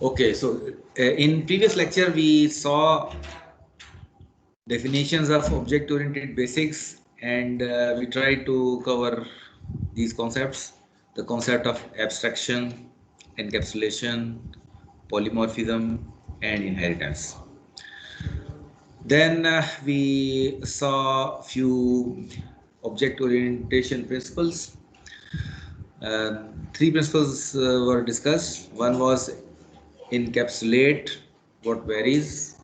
Okay, so in previous lecture we saw definitions of object-oriented basics, and we tried to cover these concepts: the concept of abstraction, encapsulation, polymorphism, and inheritance. Then we saw few object orientation principles. Three principles were discussed. One was encapsulate what varies.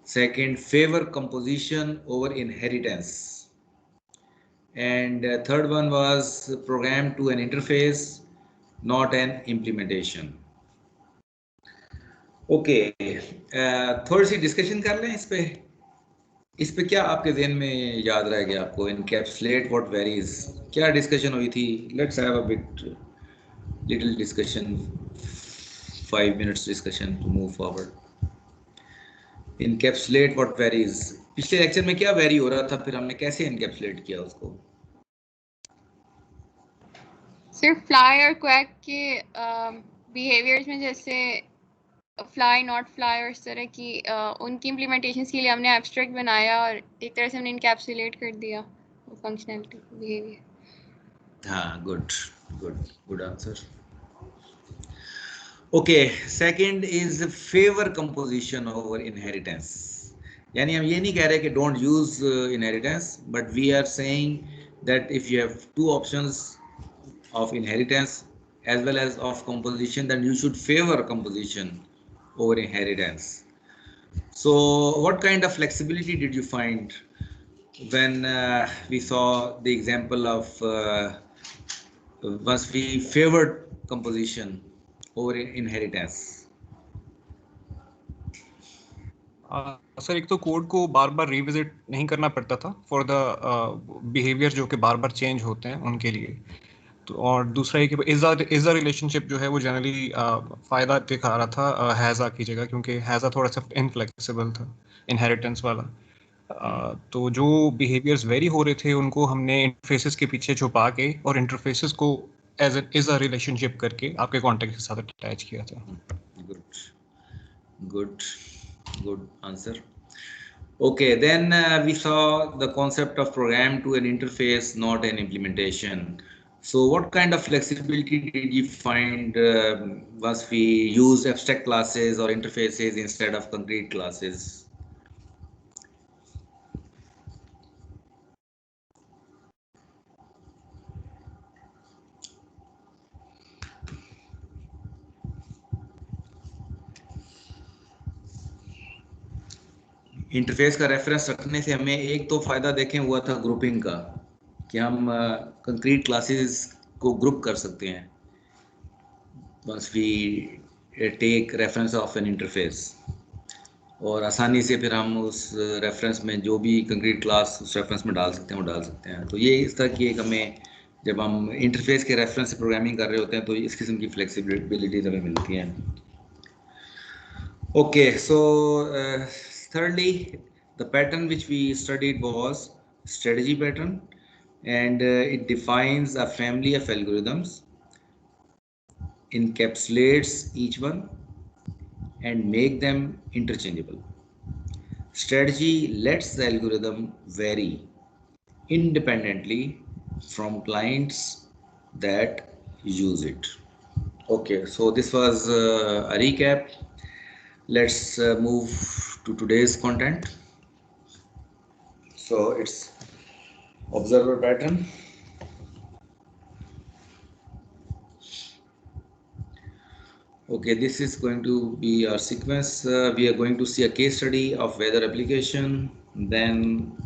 Second, favor composition over inheritance. And third one was program to an interface, not an implementation. Okay, थोड़ी सी discussion कर लें इस पे क्या आपके ज़हन में याद रह गया आपको? इनकैप्सुलेट व्हाट वेरीज, क्या डिस्कशन हुई थी? Let's have a bit little discussion, 5 minutes discussion to move forward. Encapsulate what varies, पिछले लेक्चर में क्या वेरी हो रहा था, फिर हमने कैसे इनकैप्सुलेट किया उसको? सर फ्लाई और क्वैक के बिहेवियर्स में जैसे फ्लाई नॉट फ्लाई और इस तरह की उनकी इम्प्लीमेंटेशंस के लिए हमने एब्स्ट्रैक्ट बनाया और एक तरह से हमने इनकैप्सुलेट कर दिया वो फंक्शनैलिटी बिहेवियर. हाँ, good answer. Okay, second is favor composition over inheritance. यानी हम ये नहीं कह रहे कि don't use inheritance, but we are saying that if you have two options of inheritance as well as of composition, then you should favor composition over inheritance. So what kind of flexibility did you find when we saw the example of once we favored composition over inheritance? Sir एक तो code को बार बार revisit नहीं करना पड़ता था for the behaviour जो कि बार बार change होते हैं उनके लिए. तो और दूसरा है कि इज़ द रिलेशनशिप जो है वो जनरली फ़ायदा दिखा रहा था हैज़ा की जगह, क्योंकि हैज़ा थोड़ा सा इनफ्लेक्सिबल था इनहेरिटेंस वाला. तो जो बिहेवियर्स वेरी हो रहे थे उनको हमने इंटरफेसेस के पीछे छुपा के और इंटरफेसेस को इज़ अ रिलेशनशिप करके आपके कॉन्टेक्स्ट के साथ अटैच किया था. Good answer. Okay, then we saw the concept of program to an interface, not an implementation. So what kind of flexibility did you find once we used abstract classes or interfaces instead of concrete classes? Interface का reference रखने से हमें एक तो फ़ायदा देखें हुआ था ग्रुपिंग का, कि हम कंक्रीट क्लासेस को ग्रुप कर सकते हैं once we take reference of an interface, और आसानी से फिर हम उस रेफरेंस में जो भी कंक्रीट क्लास उस रेफरेंस में डाल सकते हैं वो डाल सकते हैं. तो ये इस तरह की एक हमें, जब हम इंटरफेस के रेफरेंस से प्रोग्रामिंग कर रहे होते हैं तो इस किस्म की फ्लेक्सिबिलिटीज हमें मिलती हैं. Okay, so thirdly, the pattern which we studied was strategy pattern, and it defines a family of algorithms, encapsulates each one, and make them interchangeable. Strategy lets the algorithm vary independently from clients that use it. Okay, so this was a recap. Let's move to today's content. So it's observer pattern. Okay, this is going to be our sequence. We are going to see a case study of weather application. Then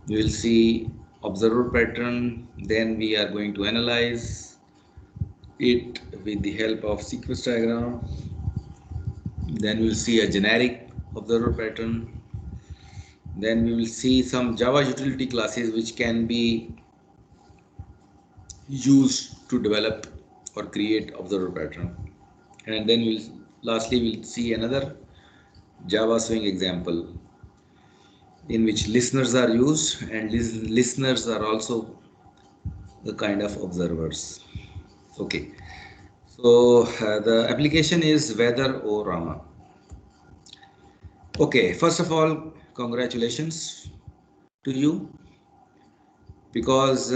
we will see observer pattern. Then we are going to analyze it with the help of sequence diagram. Then we will see a generic observer pattern. Then we will see some Java utility classes which can be used to develop or create observer pattern. And then lastly we'll see another Java swing example in which listeners are used, and listeners are also the kind of observers. Okay, So the application is Weather-O-Rama. Okay, first of all, congratulations to you, because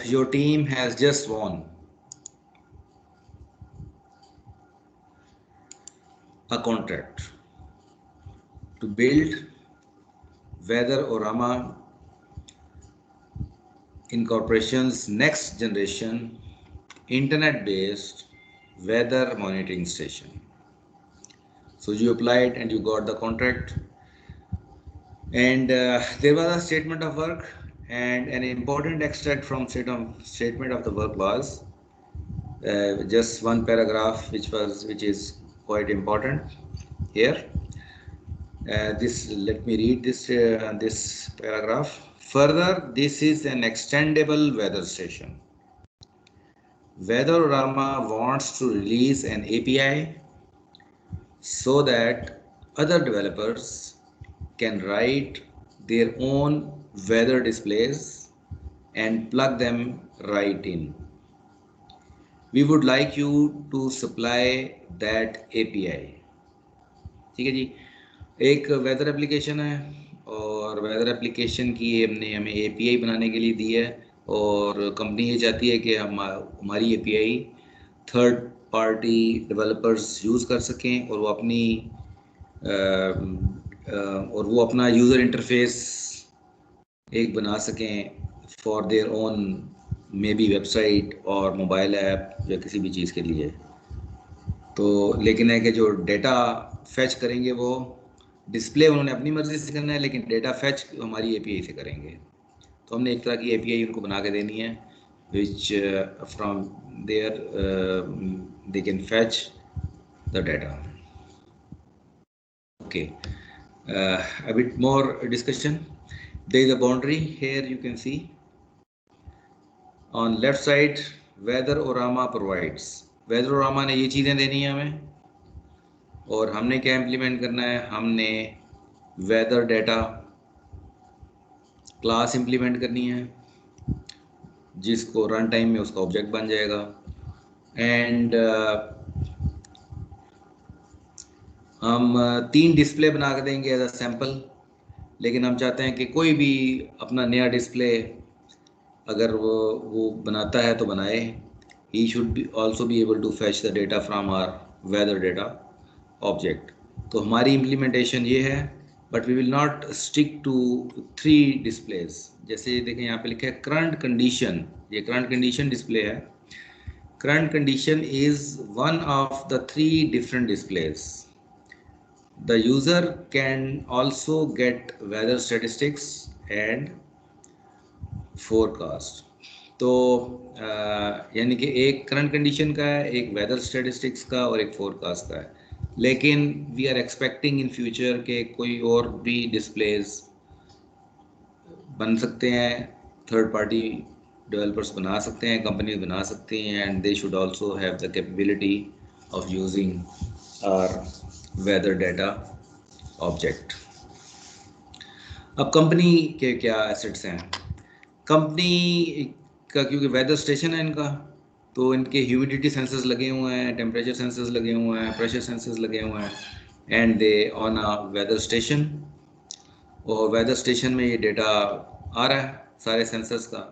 your team has just won a contract to build Weather-O-Rama Incorporation's next generation internet-based weather monitoring station. So you applied and you got the contract, and there was a statement of work, and an important extract from statement of the work was just one paragraph, which is quite important here. Let me read this paragraph. Further, this is an extendable weather station. Weather-O-Rama wants to release an API so that other developers can write their own weather displays and plug them right in. We would like you to supply that API. ठीक है जी, एक weather application है और weather application की हमने हमें API बनाने के लिए दी है, और कंपनी ये चाहती है कि हमारी API third party developers use कर सकें, और वो अपना यूज़र इंटरफेस एक बना सकें for their own, may be website और मोबाइल ऐप या किसी भी चीज़ के लिए। तो लेकिन है कि जो डेटा फैच करेंगे वो डिस्प्ले उन्होंने अपनी मर्ज़ी से करना है, लेकिन डेटा फैच हमारी API से करेंगे। तो हमने एक तरह की API उनको बना के देनी है, which from there they can fetch the data. Okay, a bit more discussion. There is a boundary here, you can see on left side, Weather-O-Rama provides. Weather-O-Rama ने ये चीज़ें देनी है हमें, और हमने क्या इम्प्लीमेंट करना है, हमने वेदर डेटा क्लास इम्प्लीमेंट करनी है, जिसको रन टाइम में उसका ऑब्जेक्ट बन जाएगा। एंड हम 3 डिस्प्ले बना के देंगे एज अ सैम्पल, लेकिन हम चाहते हैं कि कोई भी अपना नया डिस्प्ले अगर वो बनाता है तो बनाए, he should be also be able to fetch the data from our weather data object. तो हमारी इम्प्लीमेंटेशन ये है, but we will not stick to 3 displays. जैसे देखें यहाँ पे लिखा है करंट कंडीशन, ये करंट कंडीशन डिस्प्ले है। Current condition is one of the 3 different displays. The user can also get weather statistics and forecast. तो यानी कि एक करंट कंडीशन का है, एक वेदर स्टैटिस्टिक्स का और एक फोरकास्ट का है, लेकिन we are expecting in future के कोई और भी डिस्प्लेज बन सकते हैं, थर्ड पार्टी डेवलपर्स बना सकते हैं, कंपनीज बना सकती हैं, and they should also have the capability of using our weather data object. अब कंपनी के क्या एसेट्स हैं? कंपनी का क्योंकि वेदर स्टेशन है इनका, तो इनके ह्यूमिडिटी सेंसर्स लगे हुए हैं, टेम्परेचर सेंसर्स लगे हुए हैं, प्रेशर सेंसर्स लगे हुए हैं, and they on a weather station. और वेदर स्टेशन में ये डेटा आ रहा है सारे सेंसर्स का,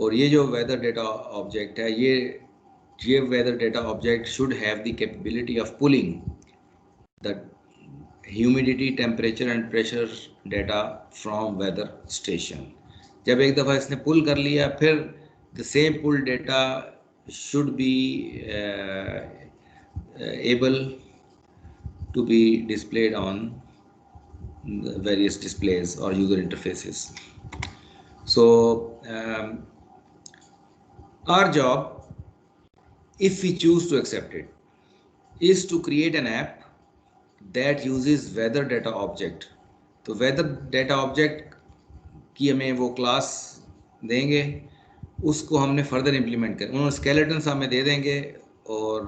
और ये जो वेदर डेटा ऑब्जेक्ट है, ये weather data object should have the capability of pulling the humidity, temperature and pressure data from weather station. जब एक दफ़ा इसने पुल कर लिया, फिर the same pull data should be able to be displayed on various displays or user interfaces. So our job, if we choose to accept it, is to create an app that uses weather data object. तो weather data object की हमें वो class देंगे, उसको हमने further implement कर, उन्होंने skeleton हमें दे देंगे, और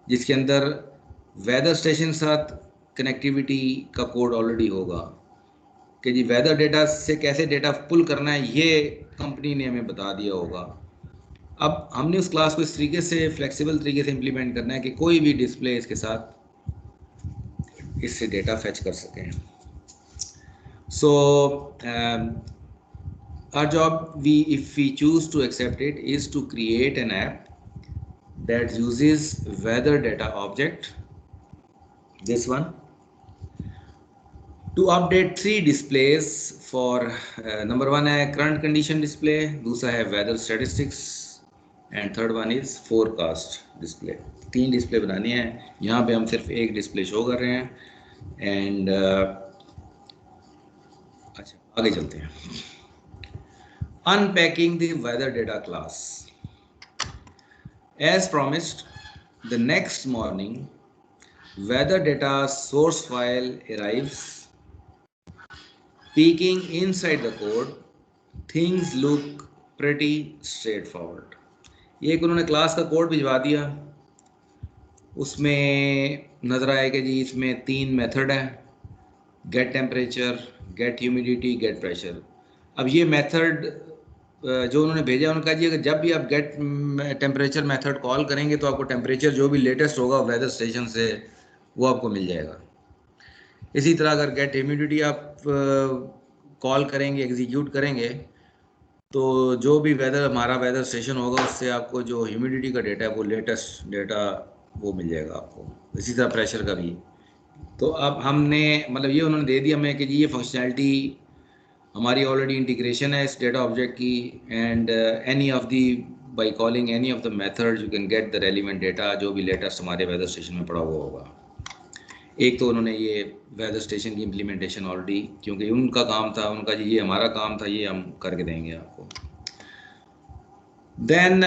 जिसके अंदर वेदर स्टेशन साथ कनेक्टिविटी का कोड ऑलरेडी होगा कि जी वेदर डेटा से कैसे डेटा पुल करना है, ये कंपनी ने हमें बता दिया होगा। अब हमने उस क्लास को इस तरीके से फ्लेक्सिबल तरीके से इम्प्लीमेंट करना है कि कोई भी डिस्प्ले इसके साथ इससे डेटा फेच कर सकें. So our job, if we choose to accept it, is to create an app that uses weather data object, this one, to update 3 displays for number 1 है current condition display, दूसरा है weather statistics and third one is forecast display. 3 display बनानी है. यहाँ पे हम सिर्फ एक डिस्प्ले शो कर रहे हैं. एंड अच्छा आगे चलते हैं. Unpacking the weather data class. As promised, the next morning, weather data source file arrives. Peeking inside the code, things look pretty straightforward. ये एक उन्होंने क्लास का कोड भिजवा दिया. उसमें नज़र आया कि जी इसमें 3 मेथड है, get temperature, get humidity, get pressure. अब ये मेथड जो उन्होंने भेजा उन्होंने कहा जी अगर जब भी आप गेट टेम्परेचर मेथड कॉल करेंगे तो आपको टेम्परेचर जो भी लेटेस्ट होगा वेदर स्टेशन से वो आपको मिल जाएगा. इसी तरह अगर गेट ह्यूमिडिटी आप कॉल करेंगे, एग्जीक्यूट करेंगे, तो जो भी वेदर हमारा वेदर स्टेशन होगा उससे आपको जो ह्यूमिडिटी का डेटा है वो लेटेस्ट डेटा वो मिल जाएगा आपको. इसी तरह प्रेशर का भी. तो अब हमने मतलब ये उन्होंने दे दिया हमें कि जी ये फंक्शनैलिटी हमारी ऑलरेडी इंटीग्रेशन है इस डेटा ऑब्जेक्ट की. And any of the by calling any of the method you can get the relevant data जो भी लेटेस्ट हमारे वेदर स्टेशन में पड़ा हुआ होगा. एक तो उन्होंने ये वेदर स्टेशन की इम्प्लीमेंटेशन ऑलरेडी, क्योंकि उनका काम था, उनका जी ये हमारा काम था, ये हम करके देंगे आपको. Then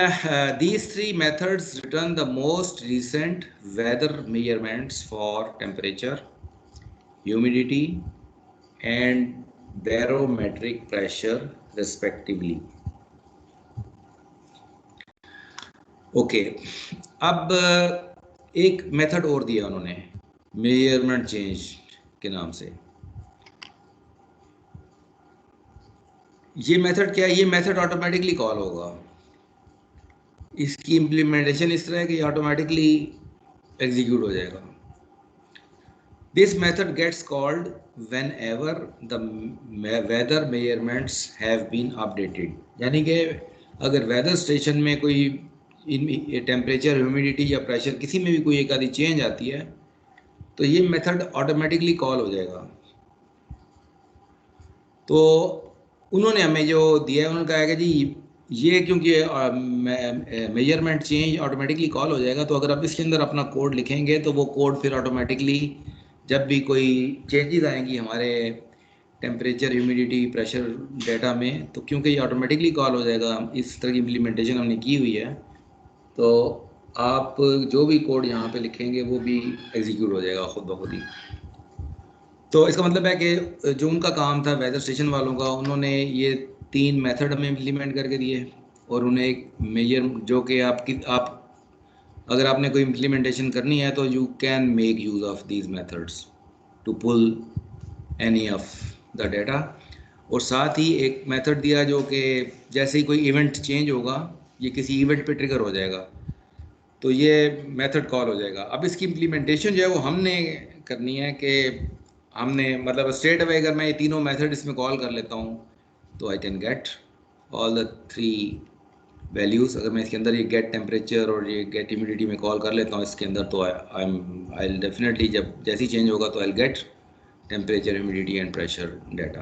these 3 methods return the most recent weather measurements for temperature, humidity and barometric pressure respectively. Okay, अब एक मेथड और दिया उन्होंने मेजरमेंट चेंज के नाम से. ये मेथड क्या है? ये मेथड ऑटोमेटिकली कॉल होगा. इसकी इम्प्लीमेंटेशन इस तरह है कि ऑटोमेटिकली एग्जीक्यूट हो जाएगा. This method gets called whenever the weather measurements have been updated. यानी कि अगर वेदर स्टेशन में कोई टेम्परेचर, ह्यूमिडिटी या प्रेशर किसी में भी कोई एक आधी चेंज आती है तो ये मेथड ऑटोमेटिकली कॉल हो जाएगा. तो उन्होंने हमें जो दिया है उन्होंने कहा कि जी ये क्योंकि मेजरमेंट चेंज ऑटोमेटिकली कॉल हो जाएगा, तो अगर आप इसके अंदर अपना कोड लिखेंगे तो वो कोड फिर ऑटोमेटिकली जब भी कोई चेंजेस आएंगी हमारे टेम्परेचर, ह्यूमिडिटी, प्रेशर डेटा में, तो क्योंकि ये ऑटोमेटिकली कॉल हो जाएगा, इस तरह की इम्प्लीमेंटेशन हमने की हुई है, तो आप जो भी कोड यहाँ पे लिखेंगे वो भी एग्जीक्यूट हो जाएगा खुद ब खुद ही. तो इसका मतलब है कि जो उनका काम था वेदर स्टेशन वालों का, उन्होंने ये 3 मेथड हमें इम्प्लीमेंट करके दिए और उन्हें एक मेजर जो कि आप अगर आपने कोई इम्प्लीमेंटेशन करनी है तो you can make use of these methods to pull any of the data. और साथ ही एक मेथड दिया जो कि जैसे ही कोई इवेंट चेंज होगा ये किसी इवेंट पे ट्रिगर हो जाएगा तो ये मेथड कॉल हो जाएगा. अब इसकी इम्प्लीमेंटेशन जो है वो हमने करनी है कि हमने मतलब स्ट्रेट अवे अगर मैं ये तीनों मेथड इसमें कॉल कर लेता हूँ तो I can get all the 3 values. अगर मैं इसके अंदर ये गेट टेम्परेचर और ये गेट ह्यूमिडिटी में कॉल कर लेता हूँ इसके अंदर तो आई विल डेफिनेटली जब जैसे ही चेंज होगा तो I will get temperature, humidity and pressure data.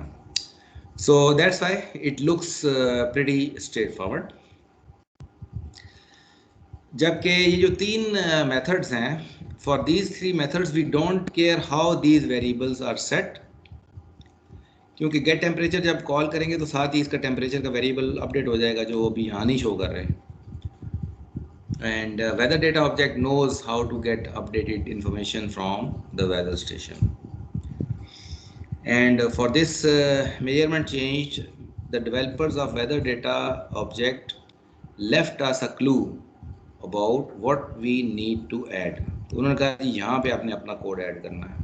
So that's why it looks pretty straight forward. जबकि ये जो 3 मेथड्स हैं, for these 3 methods we don't care how these variables are set, क्योंकि gate temperature जब call करेंगे तो साथ ही इसका टेम्परेचर का वेरिएबल अपडेट हो जाएगा जो अभी यहाँ नहीं शो कर रहे हैं. And weather data object knows how to get updated information from the weather station. And for this measurement change the developers of weather data object left us a clue about what we need to add. तो उन्होंने कहा यहाँ पे आपने अपना code add करना है.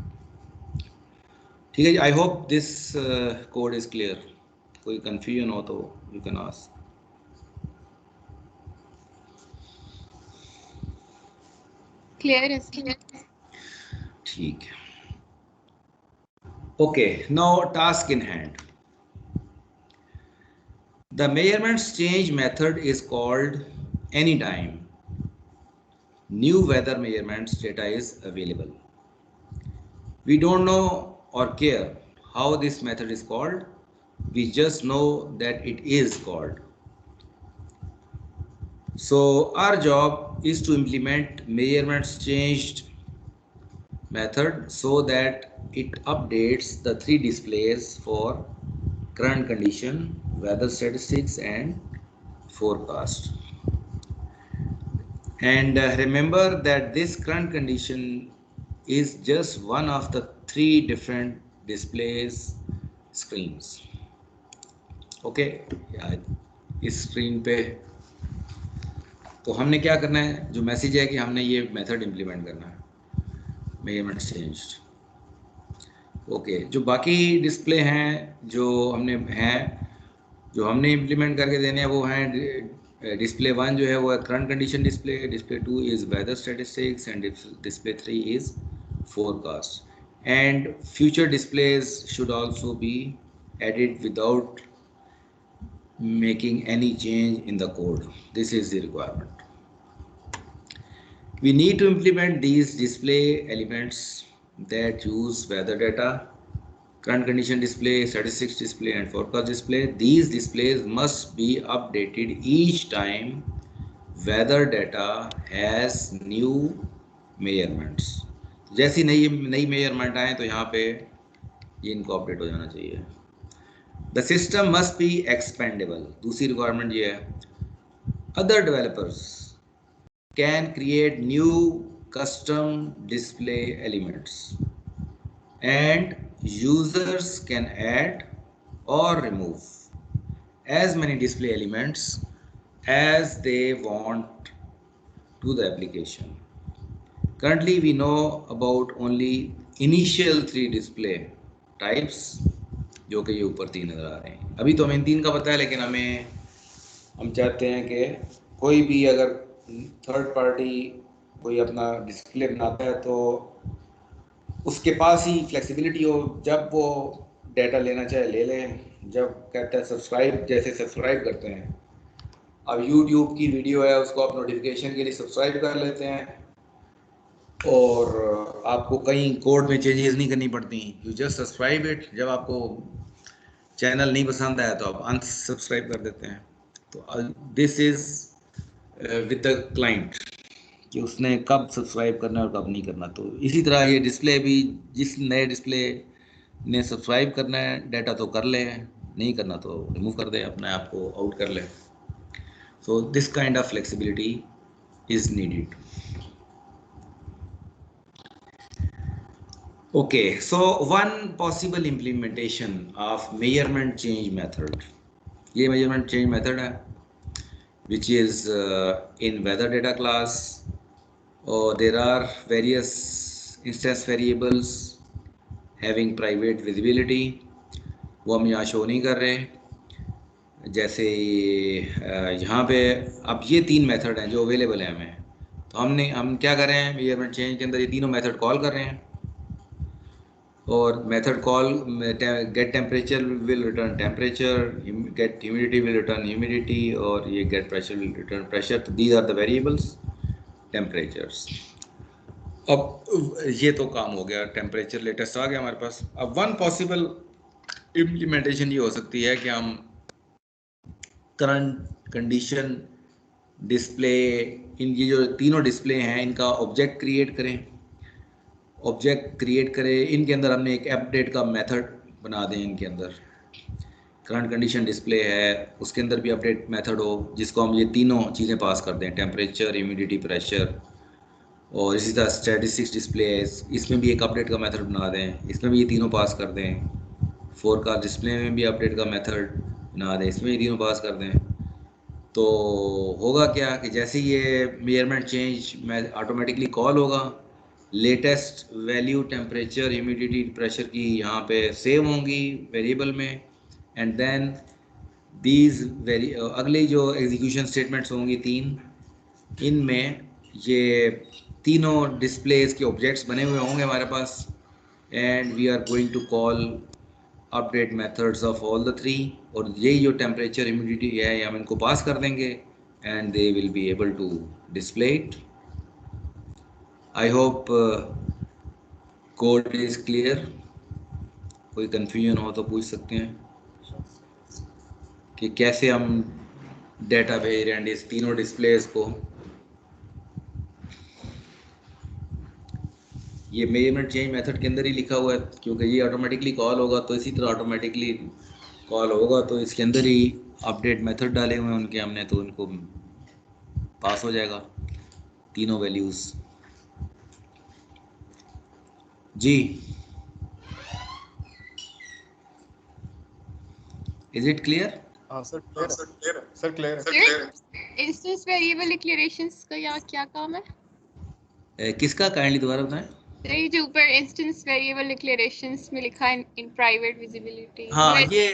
ठीक है जी. I hope this code is clear. कोई कंफ्यूजन हो तो यू कैन आस्क. क्लियर है सर। ठीक है। Okay, now task in hand. The measurements change method is called anytime new weather measurements data is available. We don't know or care how this method is called. We just know that it is called. So our job is to implement measurements changed method so that it updates the three displays for current condition, weather statistics and forecast. And remember that this current condition is just one of the three different displays screens. Okay, इस screen पे तो हमने क्या करना है, जो message है कि हमने ये मेथड इम्प्लीमेंट करना है, मेजरमेंट चेंज्ड। ओके, जो बाकी डिस्प्ले हैं जो हमने इम्प्लीमेंट करके देने हैं वो हैं डिस्प्ले 1 जो है वो है current condition display, display 2 is weather statistics and display 3 is forecast. And future displays should also be added without making any change in the code. This is the requirement. We need to implement these display elements that use weather data, current condition display, statistics display and forecast display. These displays must be updated each time weather data has new measurements. जैसी नई measurement आए तो यहाँ पे ये इनको update हो जाना चाहिए। The system must be expandable. दूसरी requirement ये है, other developers can create new custom display elements and users can add or remove as many display elements as they want to the application. Currently we know about only initial 3 display types जो कि ये ऊपर 3 नज़र आ रहे हैं। अभी तो हमें इन 3 का पता है, लेकिन हम चाहते हैं कि कोई भी अगर थर्ड पार्टी कोई अपना डिस्प्ले बनाता है तो उसके पास ही फ्लेक्सिबिलिटी हो, जब वो डाटा लेना चाहे ले लें, जब कहते हैं सब्सक्राइब, जैसे सब्सक्राइब करते हैं, अब यूट्यूब की वीडियो है उसको आप नोटिफिकेशन के लिए सब्सक्राइब कर लेते हैं और आपको कहीं कोड में चेंजेस नहीं करनी पड़ती, यू जस्ट सब्सक्राइब इट। जब आपको चैनल नहीं पसंद आया तो आप अनसब्सक्राइब कर देते हैं। तो this is with the client कि उसने कब सब्सक्राइब करना और कब नहीं करना। तो इसी तरह ये डिस्प्ले भी, जिस नए डिस्प्ले ने सब्सक्राइब करना है डाटा तो कर ले, नहीं करना तो रिमूव कर दे, अपने आप को आउट कर ले। So this kind of flexibility is needed. Okay, so one possible implementation of measurement change method, ये measurement change method है, which is in weather data class, or there are various instance variables having private visibility, वो हम यहाँ show नहीं कर रहे। जैसे यहाँ पे अब ये 3 मेथड हैं जो अवेलेबल हैं हमें, तो हम क्या कर रहे हैं, measurement change के अंदर ये तीनों मेथड कॉल कर रहे हैं और method call get temperature will return temperature, get humidity will return humidity और ये get pressure will return pressure. तो these are the variables temperatures. अब ये तो काम हो गया, टेम्परेचर लेटेस्ट आ गया हमारे पास। अब वन पॉसिबल इम्प्लीमेंटेशन ये हो सकती है कि हम करंट कंडीशन डिस्प्ले, इन ये जो तीनों डिस्प्ले हैं इनका ऑब्जेक्ट क्रिएट करें, इनके अंदर हमने एक अपडेट का मेथड बना दें। इनके अंदर करंट कंडीशन डिस्प्ले है, उसके अंदर भी अपडेट मेथड हो जिसको हम ये तीनों चीज़ें पास कर दें, टेम्परेचर, ह्यूमिडिटी, प्रेशर। और इसी तरह स्टैटिस्टिक्स डिस्प्ले है, इसमें भी एक अपडेट का मेथड बना दें, इसमें भी ये तीनों पास कर दें। फोरकास्ट डिस्प्ले में भी अपडेट का मेथड बना दें, इसमें ये तीनों पास कर दें। तो होगा क्या कि जैसे ये मेजरमेंट चेंज में ऑटोमेटिकली कॉल होगा, latest value temperature, humidity, pressure की यहाँ पे सेव होंगी वेरिएबल में। एंड देन दीज अगली जो एग्जीक्यूशन स्टेटमेंट्स होंगी 3, इनमें ये तीनों डिस्प्लेस के ऑब्जेक्ट्स बने हुए होंगे हमारे पास, and we are going to call update methods of all the three, और यही जो टेम्परेचर ह्यूमिडिटी है हम इनको पास कर देंगे and they will be able to display it. I hope code is clear. कोई कंफ्यूजन हो तो पूछ सकते हैं कि कैसे हम डेटा भेज रहे हैं इस तीनों डिस्प्लेस को. ये मेजरमेंट चेंज मेथड के अंदर ही लिखा हुआ है, क्योंकि ये ऑटोमेटिकली कॉल होगा तो इसी तरह ऑटोमेटिकली कॉल होगा, तो इसके अंदर ही अपडेट मेथड डाले हुए हैं उनके हमने, तो उनको पास हो जाएगा तीनों वैल्यूज. जी, इज इट क्लियर? हाँ सर क्लियर है सर, क्लियर है. सर इंस्टेंस वेरिएबल डिक्लेरेशंस का क्या काम है? किसका? काइंडली दोबारा बताएं. सर ये जो ऊपर इंस्टेंस वेरिएबल डिक्लेरेशंस में लिखा है इन प्राइवेट विजिबिलिटी. हाँ, ये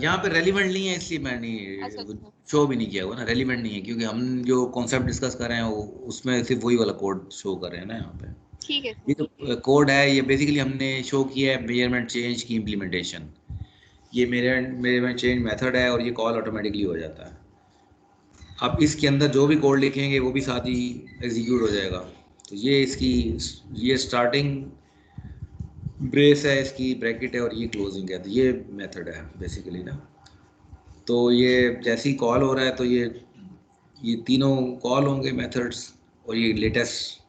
यहाँ पे रेलिवेंट नहीं है, इसलिए मैंने अच्छा. शो भी नहीं किया हुआ ना. रेलिवेंट नहीं है क्योंकि हम जो कॉन्सेप्ट डिस्कस कर रहे हैं उसमें सिर्फ वही वाला कोड शो कर रहे हैं ना यहाँ पे. ठीक है. ये जो कोड है ये बेसिकली हमने शो किया है मेजरमेंट चेंज की इम्प्लीमेंटेशन. ये मेजरमेंट चेंज मेथड है और ये कॉल ऑटोमेटिकली हो जाता है. अब इसके अंदर जो भी कोड लिखेंगे वो भी साथ ही एग्जीक्यूट हो जाएगा. तो ये इसकी ये स्टार्टिंग ब्रेस है, इसकी ब्रैकेट है, और ये क्लोजिंग है. तो ये मेथड है बेसिकली ना. तो ये जैसे ही कॉल हो रहा है तो ये तीनों कॉल होंगे मेथड्स, और ये लेटेस्ट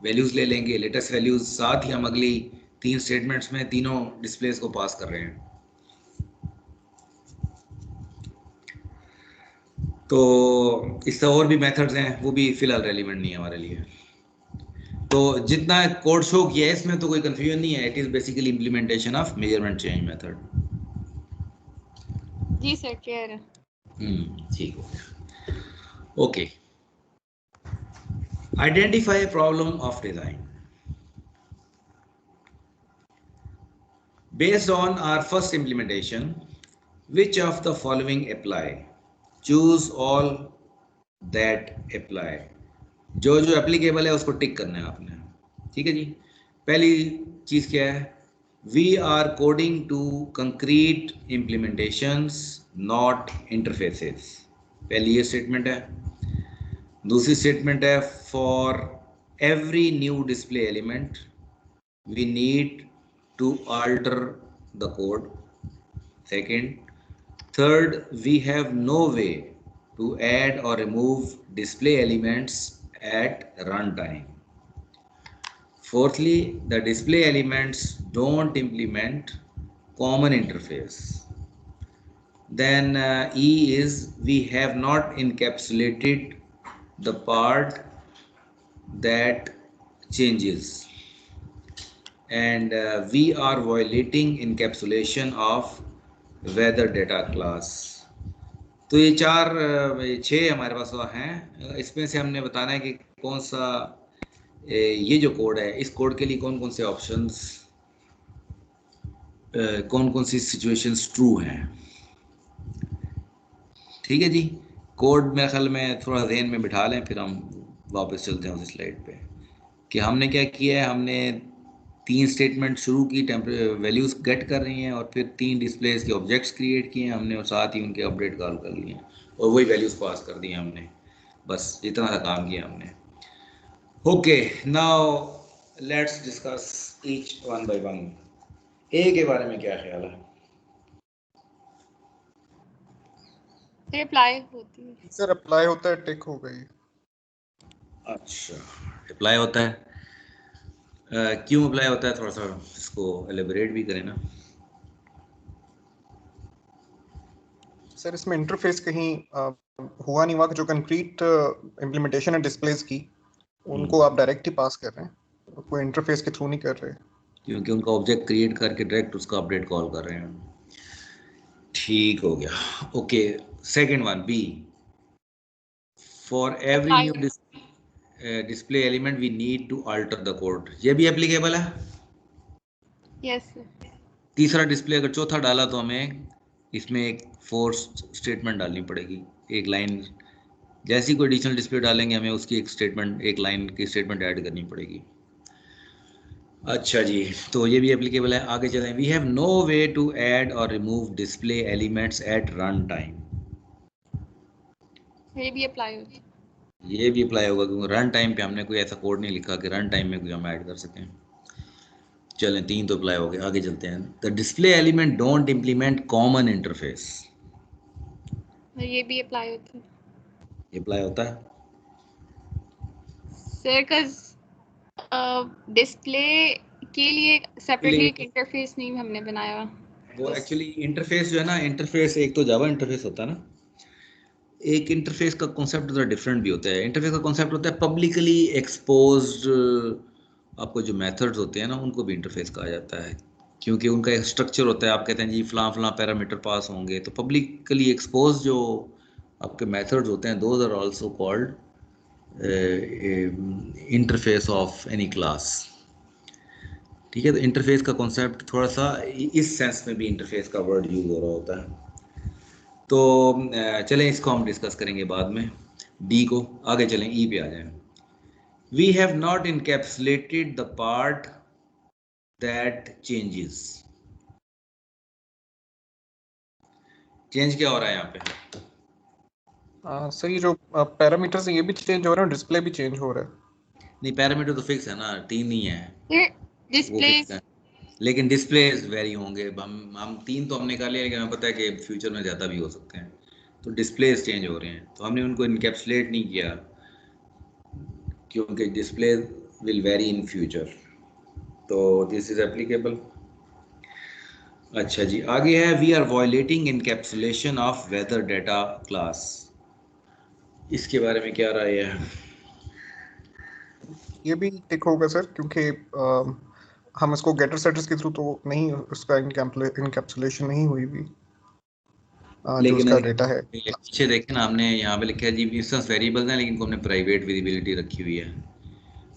वैल्यूज़ ले लेंगे. लेटेस्ट वैल्यूज़ साथ ही हम अगली तीन स्टेटमेंट्स में तीनों डिस्प्लेस को पास कर रहे हैं. तो इससे और भी मेथड्स हैं, वो भी फिलहाल रेलिवेंट नहीं है हमारे लिए. तो जितना कोड शो किया है इसमें तो कोई कंफ्यूजन नहीं है. It is basically implementation of measurement change method. जी सर क्लियर है. ठीक हो गया. Okay, identify problem of design. Based on our first implementation, which of the following apply? Choose all that apply. जो जो एप्लीकेबल है उसको टिक करना है आपने. ठीक है जी. पहली चीज़ क्या है? We are coding to concrete implementations, not interfaces. पहली ये स्टेटमेंट है. दूसरी स्टेटमेंट है for every new display element we need to alter the code. Second, third, we have no way to add or remove display elements at runtime. Fourthly, the display elements don't implement common interface. Then E is we have not encapsulated the part that changes. And we are violating encapsulation of weather data class. तो ये छः हमारे पास हैं. इसमें से हमने बताना है कि कौन सा ये जो कोड है इस कोड के लिए कौन कौन से ऑप्शंस, कौन कौन सी सिचुएशंस ट्रू हैं. ठीक है जी. कोड मेरे ख्याल में थोड़ा ज़हन में बिठा लें, फिर हम वापस चलते हैं उस स्लाइड पे कि हमने क्या किया है. हमने तीन स्टेटमेंट शुरू की, वैल्यूज़ गेट कर रही हैं, और फिर तीन डिस्प्लेस के ऑब्जेक्ट्स क्रिएट किए हैं हमने, और साथ ही उनके अपडेट कॉल कर लिए हैं, और वही वैल्यूज़ पास कर दी हैं हमने. बस इतना सा काम किया हमने. Okay, now let's discuss each one by one. A के बारे में क्या ख्याल है? अप्लाई होती है सर. अप्लाई होता है, टिक हो गई. अच्छा, अप्लाई होता है. क्यों अप्लाई होता है? थोड़ा सा इसको एलेबोरेट भी करें ना. सर इसमें इंटरफेस कहीं हुआ नहीं हुआ कि जो कंक्रीट इम्प्लीमेंटेशन है डिस्प्लेस की उनको आप डायरेक्ट ही पास कर रहे हैं, कोई इंटरफेस के थ्रू नहीं कर रहे, क्योंकि उनका ऑब्जेक्ट क्रिएट करके डायरेक्ट उसका अपडेट कॉल कर रहे हैं. ठीक हो गया. Okay, second one B, for every new display element we need to alter the code. ये भी एप्लीकेबल है. यस. तीसरा डिस्प्ले अगर चौथा डाला तो हमें इसमें एक फोर्स स्टेटमेंट डालनी पड़ेगी, एक लाइन जैसे ही कोई एडिशनल डिस्प्ले डालेंगे हमें उसकी एक स्टेटमेंट, एक लाइन की स्टेटमेंट ऐड करनी पड़ेगी। अच्छा जी, तो ये भी एप्लीकेबल है। आगे चलें। We have no way to add और remove display elements at run time. ये भी अप्लाई होता है। ये भी अप्लाई होगा क्योंकि रन टाइम पे हमने कोई ऐसा कोड नहीं लिखा कि रन टाइम में कोई हम ऐड कर सकें। चलें, 3 तो अप्लाई हो गए, आगे चलते हैं। The display element don't implement common interface. ये भी अप्लाई होता है ये अप्लाई होता है। सर, डिस्प्ले के लिए सेपरेटली एक इंटरफेस नहीं हमने बनाया। वो एक्चुअली इंटरफेस जो है ना, इंटरफेस एक तो जावा इंटरफेस होता है ना, एक इंटरफेस का कॉन्सेप्ट थोड़ा डिफरेंट भी होता है। इंटरफेस का कॉन्सेप्ट होता है पब्लिकली एक्सपोज्ड, आपको जो मेथड्स होते हैं ना उनको भी इंटरफेस कहा जाता है, क्योंकि उनका एक स्ट्रक्चर होता है। आप कहते हैं जी फलां फलां पैरामीटर पास होंगे, तो पब्लिकली एक्सपोज जो आपके मेथड्स होते हैं those are also called interface of any class. ठीक है, तो इंटरफेस का कॉन्सेप्ट थोड़ा सा इस सेंस में भी इंटरफेस का वर्ड यूज हो रहा होता है। तो चलें, इसको हम डिस्कस करेंगे बाद में, डी को। आगे चलें, ई पे आ जाएं। We have not encapsulated the part that changes. Change क्या हो रहा है यहाँ पे? सर ये जो पैरामीटर्स ये भी चेंज हो रहे हैं, डिस्प्ले भी चेंज हो रहा है। नहीं, पैरामीटर तो फिक्स है ना, 3 ही है, वो डिस्प्ले फिक्स है। लेकिन डिस्प्लेस वेरी होंगे। हम 3 तो हमने कर लिया, लेकिन हमें पता है कि फ्यूचर में ज़्यादा भी हो सकते हैं, तो डिस्प्लेस चेंज हो रहे हैं, तो हमने उनको इनकैप्सुलेट नहीं किया क्योंकि display will vary in future, तो दिस इज एप्लीकेबल। अच्छा जी, आगे है we are violating encapsulation of weather data class. इसके बारे में क्या राय है? ये भी टिक होगा सर, क्योंकि हम इसको गेटर सेटर्स के थ्रू तो नहीं, उसका इनकैप्सुलेशन नहीं हुई भी जो लेकिन उसका डेटा है। पीछे देखें ना, हमने यहाँ पे लिखा है जी इंस्टेंस वेरिएबल्स हैं, लेकिन इनको हमने प्राइवेट विजिबिलिटी रखी हुई है।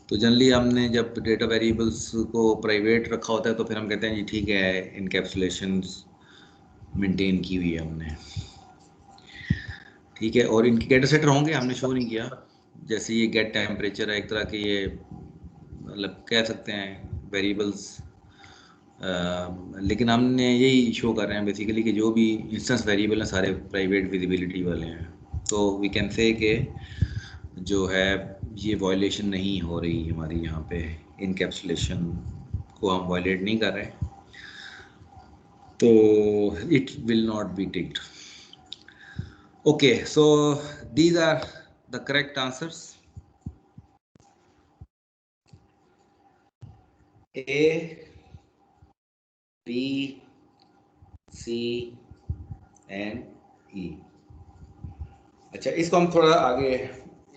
तो जनरली हमने जब डेटा वेरिएबल्स को प्राइवेट रखा होता है तो फिर हम कहते हैं जी ठीक है, इनकैप्सुलेशन मेंटेन की हुई है हमने। ठीक है, और इनके गेटर सेटर होंगे, हमने शो नहीं किया। जैसे ये गेट टेम्परेचर है, एक तरह के ये मतलब कह सकते हैं वेरिएबल्स, लेकिन हमने यही शो कर रहे हैं बेसिकली कि जो भी इंस्टेंस वेरिएबल हैं सारे प्राइवेट विजिबिलिटी वाले हैं। तो वी कैन से कि जो है ये वायलेशन नहीं हो रही हमारी यहाँ पे, इनकैप्सुलेशन को हम वायलेट नहीं कर रहे, तो it will not be ticked. Okay, so these are the correct answers. A, B, C and E. अच्छा, इसको हम थोड़ा आगे,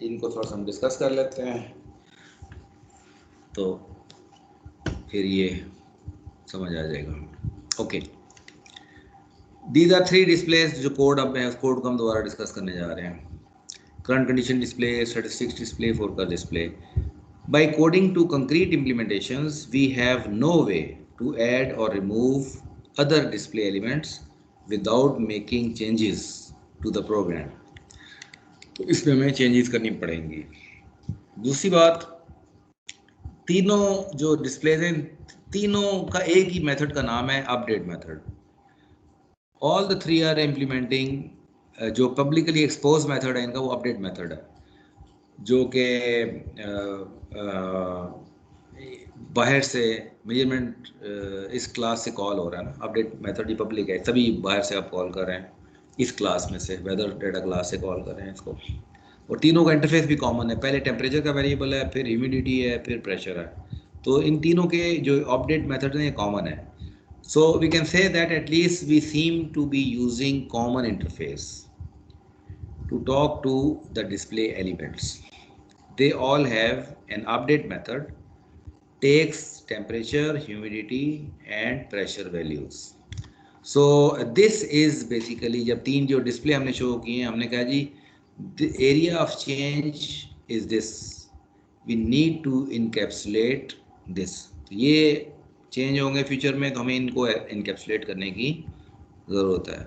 इनको थोड़ा सा हम डिस्कस कर लेते हैं, तो फिर ये समझ आ जाएगा। ओके, दीज आर 3 डिस्प्लेस जो कोड अब है, उस कोड को हम दोबारा डिस्कस करने जा रहे हैं। Current condition display, statistics display, forecast display. By coding to concrete implementations we have no way to add और remove other display elements without making changes to the program. तो इसमें हमें चेंजेस करनी पड़ेंगी। दूसरी बात, तीनों जो डिस्प्लेज हैं, तीनों का एक ही मेथड का नाम है update method. All the 3 are implementing जो पब्लिकली एक्सपोज मेथड है इनका, वो अपडेट मेथड है, जो कि बाहर से मेजरमेंट इस क्लास से कॉल हो रहा है ना। अपडेट मेथड ही पब्लिक है, सभी बाहर से आप कॉल कर रहे हैं, इस क्लास में से वेदर डाटा क्लास से कॉल कर रहे हैं इसको। और तीनों का इंटरफेस भी कॉमन है, पहले टेम्परेचर का वेरिएबल है, फिर ह्यूमिडिटी है, फिर प्रेशर है। तो इन तीनों के जो अपडेट मेथड हैं ये कॉमन है। So we can say that at least we seem to be using common interface to talk to the display elements. They all have an update method, takes temperature, humidity and pressure values. So this is basically, जब 3 जो display हमने show किए हैं, हमने कहा जी the area of change is this, we need to encapsulate this। तो ये change होंगे फ्यूचर में, तो हमें इनको इनकैप्सुलेट करने की ज़रूरत है।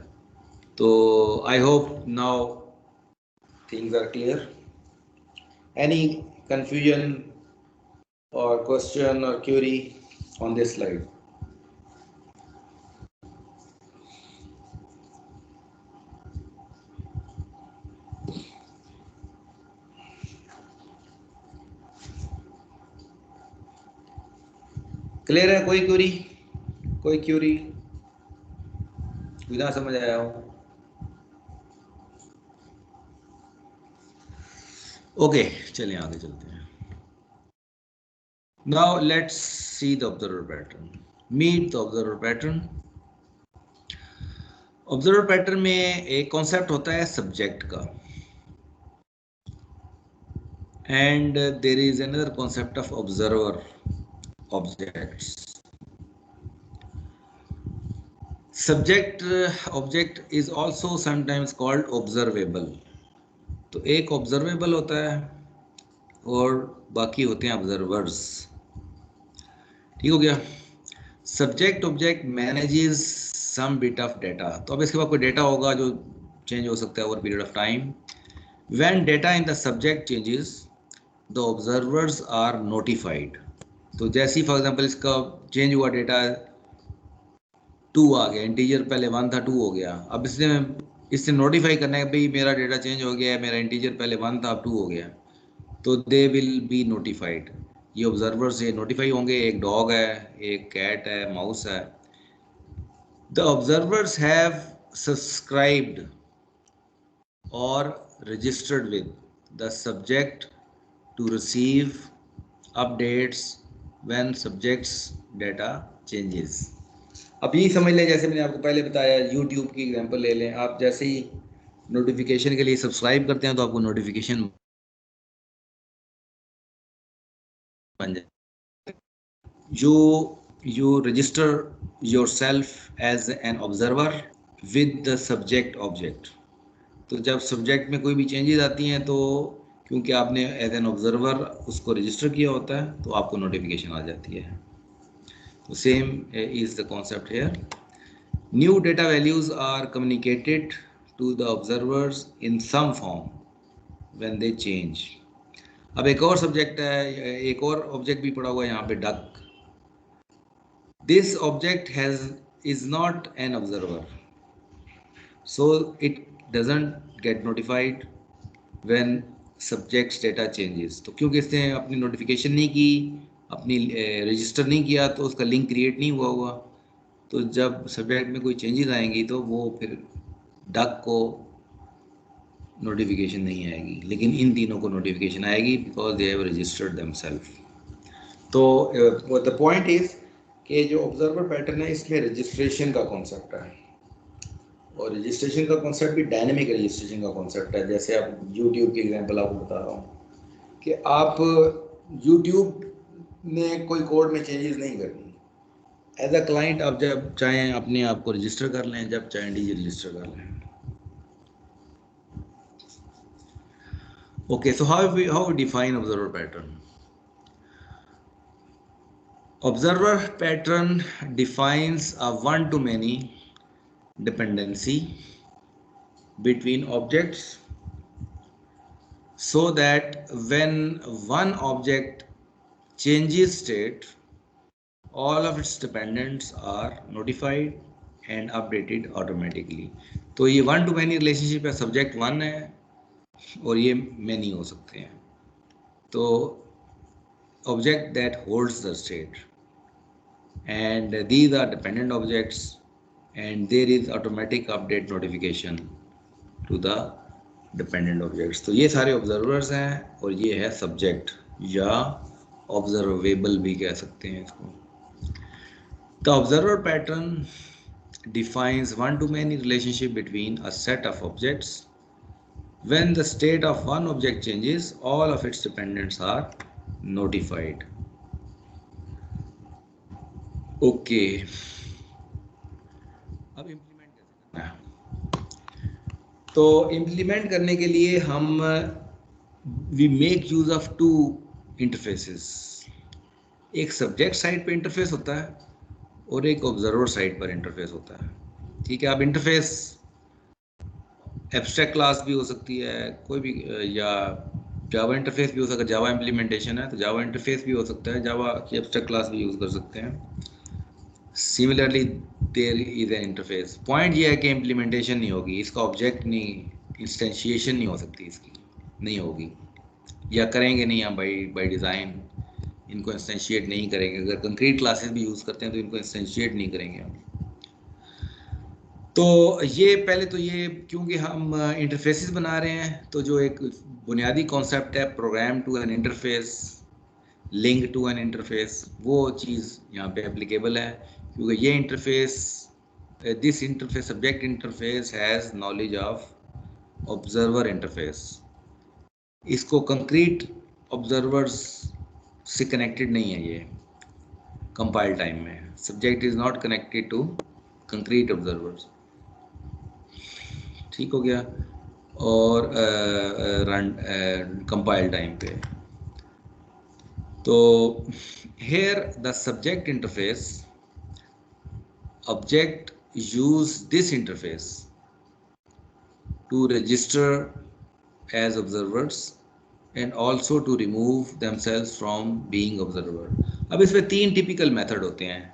तो I hope now things are clear? Any confusion or question or query on this slide? Clear है? कोई क्यूरी? कोई क्यूरी? बिना समझ आया हो? ओके, चलिए आगे चलते हैं. Now let's see the observer pattern. Meet the observer pattern. Observer pattern में एक कॉन्सेप्ट होता है सब्जेक्ट का, and there is another concept of observer objects. Subject object is also sometimes called observable. तो एक ऑब्जर्वेबल होता है और बाकी होते हैं ऑब्जर्वर्स. ठीक हो गया? Subject object manages some bit of data. तो अब इसके बाद कोई डेटा होगा जो चेंज हो सकता है over period of time. When data in the subject changes the observers are notified. तो जैसे फॉर एग्जांपल इसका चेंज हुआ डेटा, 2 आ गया, इंटीजर पहले 1 था 2 हो गया. अब इससे नोटिफाई करना है भाई मेरा डेटा चेंज हो गया है, मेरा इंटीजर पहले 1 था अब 2 हो गया. तो दे विल बी नोटिफाइड. ये ऑब्जर्वर से नोटिफाई होंगे. एक डॉग है, एक कैट है, माउस है. द ऑब्जर्वर्स हैव सब्सक्राइब्ड और registered with the subject to receive updates when subject's data changes. अब यही समझ लें, जैसे मैंने आपको पहले बताया, यूट्यूब की एग्जांपल ले लें. आप जैसे ही नोटिफिकेशन के लिए सब्सक्राइब करते हैं तो आपको नोटिफिकेशन बन जाए. you register yourself as an observer with the subject object. तो जब सब्जेक्ट में कोई भी चेंजेस आती हैं तो क्योंकि आपने एज एन ऑब्जर्वर उसको रजिस्टर किया होता है तो आपको नोटिफिकेशन आ जाती है. तो same is the concept here. New data values are communicated to the observers in some form when they change. अब एक और सब्जेक्ट है, एक और ऑब्जेक्ट भी पड़ा हुआ है यहाँ पे, duck. This object is not an observer, so it doesn't get notified when subject's data changes. तो क्योंकि इसने अपनी नोटिफिकेशन नहीं की, अपनी रजिस्टर नहीं किया, तो उसका लिंक क्रिएट नहीं हुआ. तो जब सब्जेक्ट में कोई चेंजेस आएंगी तो वो फिर डक को नोटिफिकेशन नहीं आएगी, लेकिन इन तीनों को नोटिफिकेशन आएगी because they have registered themselves. तो द पॉइंट इज कि जो ऑब्जर्वर पैटर्न है इसमें रजिस्ट्रेशन का कॉन्सेप्ट है, और रजिस्ट्रेशन का कॉन्सेप्ट भी डायनेमिक रजिस्ट्रेशन का कॉन्सेप्ट है. जैसे आप यूट्यूब की एग्जांपल आपको बता रहा हूँ कि आप यूट्यूब में कोई कोड में चेंजेस नहीं करनी. एज अ क्लाइंट आप जब चाहें अपने आप को रजिस्टर कर लें, जब चाहें रजिस्टर कर लें. Okay, so how we define observer pattern. Observer pattern defines a one-to-many dependency between objects so that when one object changes state, all of its dependents are notified and updated automatically. तो ये one to many relationship है, subject one है और ये many हो सकते हैं. तो object that holds the state, and these are dependent objects, and there is automatic update notification to the dependent objects. तो ये सारे observers हैं और ये है subject या observable भी कह सकते हैं इसको. The observer pattern defines one-to-many relationship between a set of objects. When the state of one object changes, all of its dependents are notified. Okay, अब इम्प्लीमेंट कैसे करना है? तो इम्प्लीमेंट करने के लिए हम we make use of 2 interfaces. एक सब्जेक्ट साइड पे इंटरफेस होता है और एक ऑब्जर्वर साइड पर इंटरफेस होता है. ठीक है, अब इंटरफेस एब्स्ट्रैक्ट क्लास भी हो सकती है, कोई भी, या जावा इंटरफेस भी हो सकता है। जावा इम्प्लीमेंटेशन है तो जावा इंटरफेस भी हो सकता है, जावा की एब्स्ट्रैक्ट क्लास भी यूज़ कर सकते हैं। Similarly there is an interface. Point ये है कि इम्प्लीमेंटेशन नहीं होगी, इसका ऑब्जेक्ट नहीं, इंस्टेंशिएशन नहीं हो सकती, इसकी नहीं होगी, या करेंगे नहीं हम बाई डिज़ाइन इनको इंस्टेंशिएट नहीं करेंगे। अगर कंक्रीट क्लासेस भी यूज़ करते हैं तो इनको इंस्टेंशिएट नहीं करेंगे हम। तो ये पहले तो ये, क्योंकि हम इंटरफेसेस बना रहे हैं तो जो एक बुनियादी कॉन्सेप्ट है program to an interface, link to an interface, वो चीज़ यहाँ पे एप्लीकेबल है, क्योंकि ये interface, this interface subject interface has knowledge of observer interface. इसको कंक्रीट ऑब्जर्वर्स से कनेक्टेड नहीं है ये कंपाइल टाइम में। Subject is not connected to concrete observers. ठीक हो गया। और रन कंपाइल टाइम पे तो here the subject interface object use this interface to register as observers and also to remove themselves from being observer। अब इसमें 3 typical method होते हैं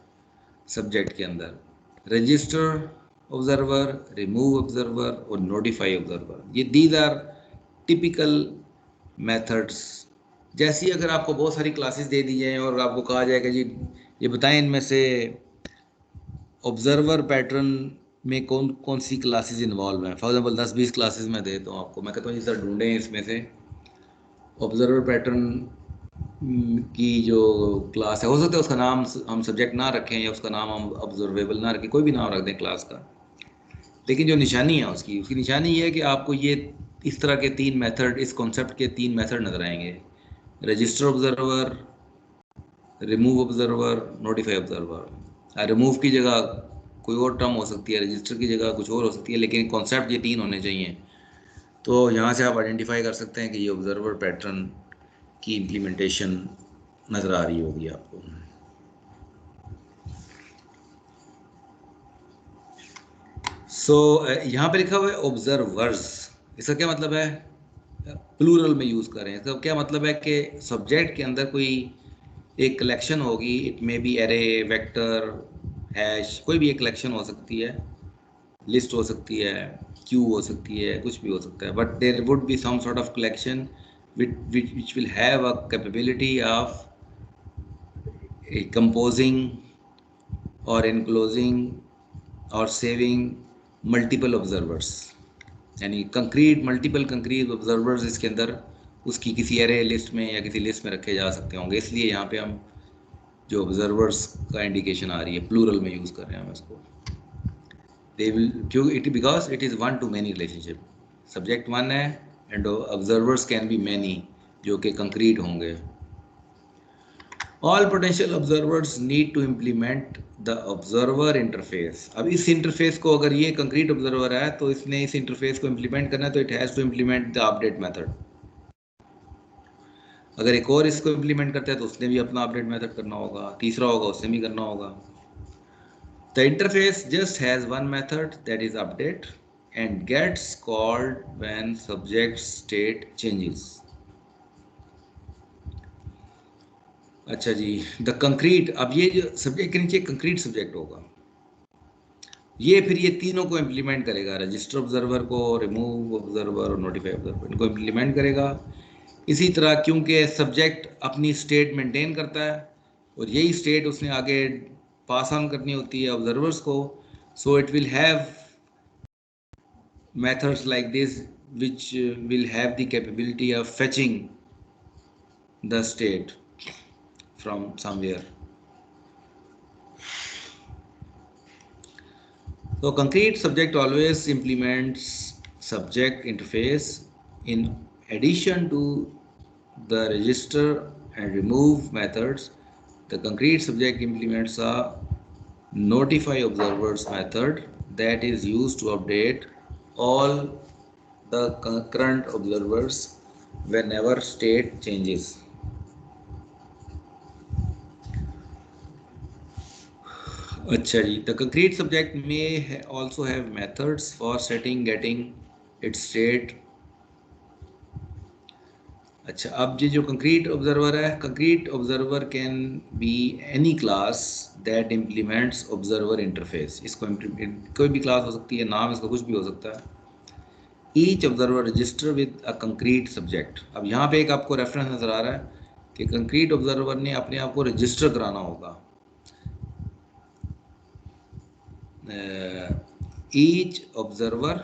सब्जेक्ट के अंदर, रजिस्टर ऑब्जर्वर, रिमूव ऑब्जर्वर और नोटिफाई ऑब्जर्वर। ये दीज आर टिपिकल मेथड्स। जैसी अगर आपको बहुत सारी क्लासेस दे दी जाएँ और आपको कहा जाएगा जी ये बताएं इनमें से ऑब्जर्वर पैटर्न में कौन कौन सी क्लासेस इन्वॉल्व हैं, फॉर एग्जांपल 10-20 क्लासेस मैं देता हूँ आपको, मैं कहता हूँ जी सर ढूंढें इसमें से ऑब्जर्वर पैटर्न की जो क्लास है, हो सकता है उसका नाम हम सब्जेक्ट ना रखें या उसका नाम हम ऑब्जर्वेबल ना रखें, कोई भी नाम रख दें क्लास का, लेकिन जो निशानी है उसकी निशानी ये है कि आपको ये इस तरह के 3 मेथड, इस कॉन्सेप्ट के 3 मेथड नजर आएंगे, register observer, remove observer, notify observer. Remove की जगह कोई और टर्म हो सकती है, रजिस्टर की जगह कुछ और हो सकती है, लेकिन कॉन्सेप्ट ये 3 होने चाहिए। तो यहाँ से आप आइडेंटिफाई कर सकते हैं कि ये ऑब्जर्वर पैटर्न की इम्प्लीमेंटेशन नज़र आ रही होगी आपको। यहाँ पे लिखा हुआ है ऑब्जर्वर्स, इसका क्या मतलब है, प्लूरल में यूज़ करें। इसका क्या मतलब है कि सब्जेक्ट के अंदर कोई एक कलेक्शन होगी, it may be array, vector, hash, कोई भी एक कलेक्शन हो सकती है, लिस्ट हो सकती है, क्यू हो सकती है, कुछ भी हो सकता है, but there would be some sort of collection which will have a capability of composing or enclosing or saving multiple observers, यानी कंक्रीट मल्टीपल कंक्रीट ऑब्जर्वर्स इसके अंदर उसकी किसी एरे लिस्ट में या किसी लिस्ट में रखे जा सकते होंगे। इसलिए यहाँ पे हम जो ऑब्जर्वर्स का इंडिकेशन आ रही है प्लूरल में यूज़ कर रहे हैं हम इसको। दे विल, क्योंकि it because it is 1 to many relationship, subject 1 है and observers can be many जो कि कंक्रीट होंगे। All potential observers need to implement the observer interface। अब इस इंटरफेस को, अगर ये कंक्रीट ऑब्जर्वर है तो इसने इस इंटरफेस को इम्प्लीमेंट करना है, तो it has to implement the update method. अगर एक और इसको इम्प्लीमेंट करता है तो उसने भी अपना अपडेट मेथड करना होगा, तीसरा होगा उसने भी करना होगा। The interface just has one method, that is update, and gets called when subject state changes। अच्छा जी, द कंक्रीट, अब ये जो सब्जेक्ट के नीचे कंक्रीट सब्जेक्ट होगा, ये फिर ये तीनों को इम्प्लीमेंट करेगा, रजिस्टर ऑब्जर्वर को, रिमूव ऑब्जर्वर और नोटिफाई ऑब्जर्वर, इनको इम्प्लीमेंट करेगा। इसी तरह क्योंकि सब्जेक्ट अपनी स्टेट मेंटेन करता है और यही स्टेट उसने आगे पास ऑन करनी होती है ऑब्जर्वर्स को, so it will have methods like this which will have the capability of fetching the state from somewhere। So concrete subject always implements subject interface in addition to the register and remove methods. The concrete subject implements a notify observers method that is used to update all the current observers whenever state changes। अच्छा जी, the concrete subject may also have methods for setting, getting it state, अच्छा अब ये जो concrete observer है, concrete observer can be any class that implements observer interface. इसको कोई भी class हो सकती है, नाम इसका कुछ भी हो सकता है। Each observer register with a concrete subject. अब यहाँ पे एक आपको रेफरेंस नजर आ रहा है कि कंक्रीट ऑब्जर्वर ने अपने आप को रजिस्टर कराना होगा। Each observer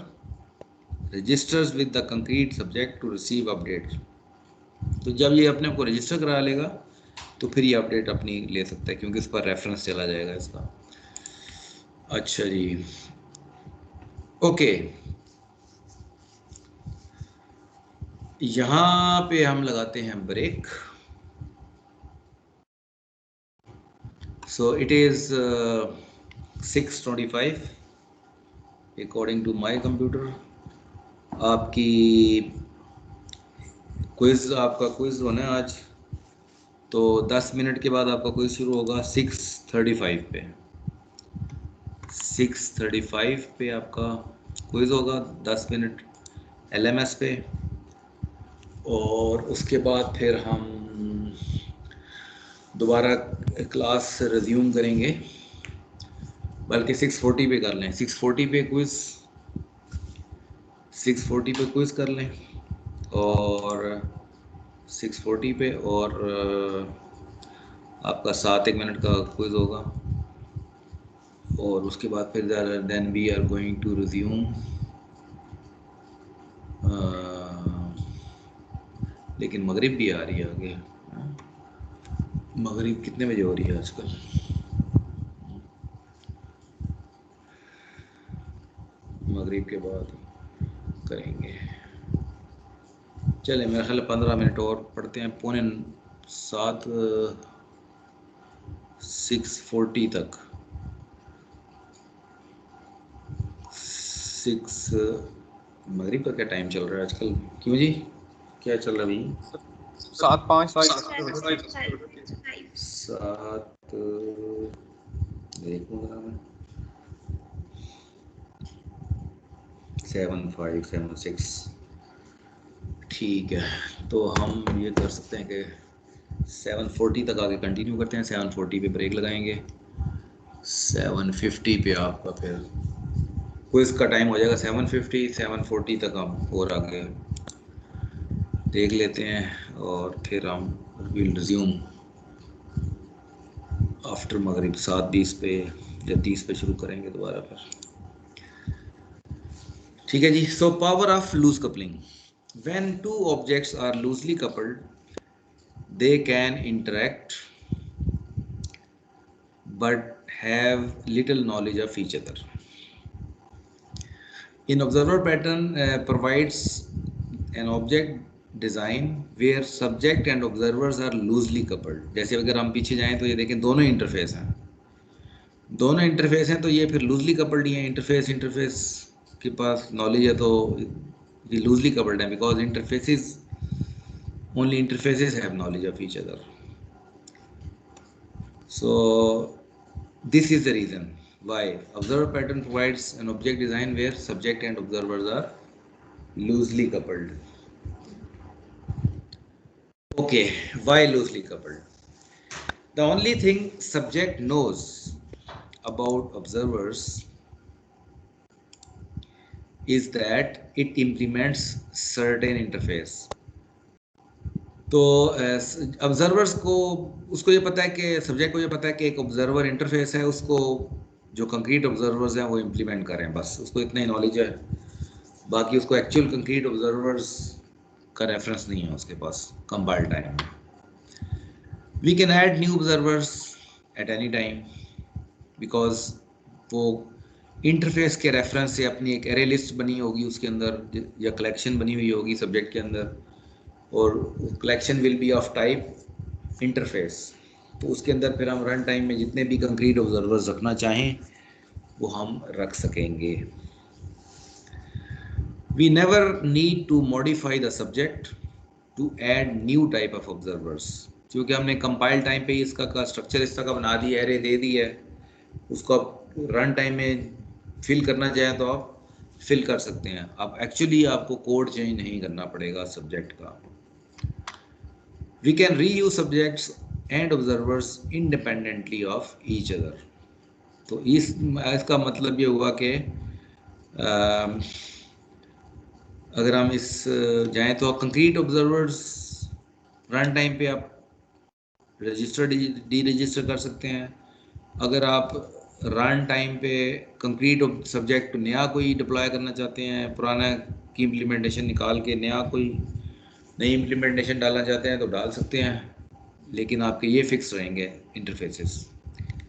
registers with the concrete subject to receive update. तो जब ये अपने आप को रजिस्टर करा लेगा तो फिर ये अपडेट अपनी ले सकता है, क्योंकि इस पर रेफरेंस चला जाएगा इसका। अच्छा जी, ओके, यहाँ पे हम लगाते हैं break. So it is 6:25 according to my computer. आपकी क्विज, आपका क्विज होना है आज, तो 10 मिनट के बाद आपका क्विज शुरू होगा 6:35 पे। 6:35 पे आपका क्विज होगा 10 मिनट LMS पे, और उसके बाद फिर हम दोबारा क्लास रिज्यूम करेंगे, बल्कि 6:40 पे कर लें। 6:40 पे क्विज, 6:40 पे क्विज कर लें, और 6:40 पे, और आपका 7-1 मिनट का क्विज होगा, और उसके बाद फिर then we are going to resume. लेकिन मगरिब भी आ रही है आगे। मगरिब कितने बजे हो रही है आजकल? मगरिब के बाद करेंगे। चले, मेरा ख्याल 15 मिनट और पढ़ते हैं, 6:45 6:40 तक। 6 मगरिब का क्या टाइम चल रहा है आजकल? क्यों जी, क्या चल रहा है अभी? 7:05 7 देखूंगा मैं, 7:05 7:06 ठीक है। तो हम ये कर सकते हैं कि 7:40 तक आगे कंटिन्यू करते हैं, 7:40 पे ब्रेक लगाएंगे, 7:50 पे आपका फिर क्विज का टाइम हो जाएगा। 7:50 7:40 तक हम और आगे देख लेते हैं, और फिर हम विल रिज्यूम आफ्टर मगरिब 7:20 पे या 30 पे शुरू करेंगे दोबारा फिर। ठीक है जी। So power of loose coupling, when two objects are loosely coupled they can interact but have little knowledge of each other. In observer pattern provides an object design where subject and observers are loosely coupled. जैसे अगर हम पीछे जाएं तो ये देखें दोनों interface हैं, दोनों इंटरफेस हैं, तो ये फिर लूजली कपल्ड ही हैं। इंटरफेस के पास नॉलेज है तो ये लूजली कपल्ड है, because interfaces only interfaces have knowledge of each other. So this is the reason why observer pattern provides an object design where subject and observers are loosely coupled. Okay, why loosely coupled? The only thing subject knows about observers is that it implements certain interface. तो observers को, उसको ये पता है कि subject को ये पता है कि एक ऑब्जर्वर इंटरफेस है, उसको जो कंक्रीट ऑब्जर्वर्स हैं वो इम्प्लीमेंट करें, बस उसको इतना ही नॉलेज है। बाकी उसको एक्चुअल कंक्रीट ऑब्जर्वर्स का रेफरेंस नहीं है उसके पास कंपाइल टाइम में। We can add new observers at any time, because वो इंटरफेस के रेफरेंस से अपनी एक एरे लिस्ट बनी होगी उसके अंदर, या कलेक्शन बनी हुई होगी सब्जेक्ट के अंदर, और collection will be of type interface. तो उसके अंदर फिर हम रन टाइम में जितने भी कंक्रीट ऑब्जर्वर्स रखना चाहें वो हम रख सकेंगे। We never need to modify the subject to add new type of observers, क्योंकि हमने कंपाइल टाइम पे इसका का स्ट्रक्चर इस तरह का बना दिया, एरे दे दी है, उसको आप रन टाइम में फिल करना चाहें तो आप फिल कर सकते हैं। अब एक्चुअली आपको कोड चेंज नहीं करना पड़ेगा सब्जेक्ट का। We can reuse subjects and observers independently of each other. तो इसका मतलब ये हुआ कि अगर हम इस जाएं तो कंक्रीट ऑब्जर्वर्स रन टाइम पे आप रजिस्टर डी रजिस्टर कर सकते हैं। अगर आप रन टाइम पे कंक्रीट सब्जेक्ट नया कोई डिप्लॉय करना चाहते हैं, पुराना की इम्प्लीमेंटेशन निकाल के नया कोई नई इम्प्लीमेंटेशन डालना चाहते हैं तो डाल सकते हैं, लेकिन आपके ये फिक्स रहेंगे इंटरफेसेस।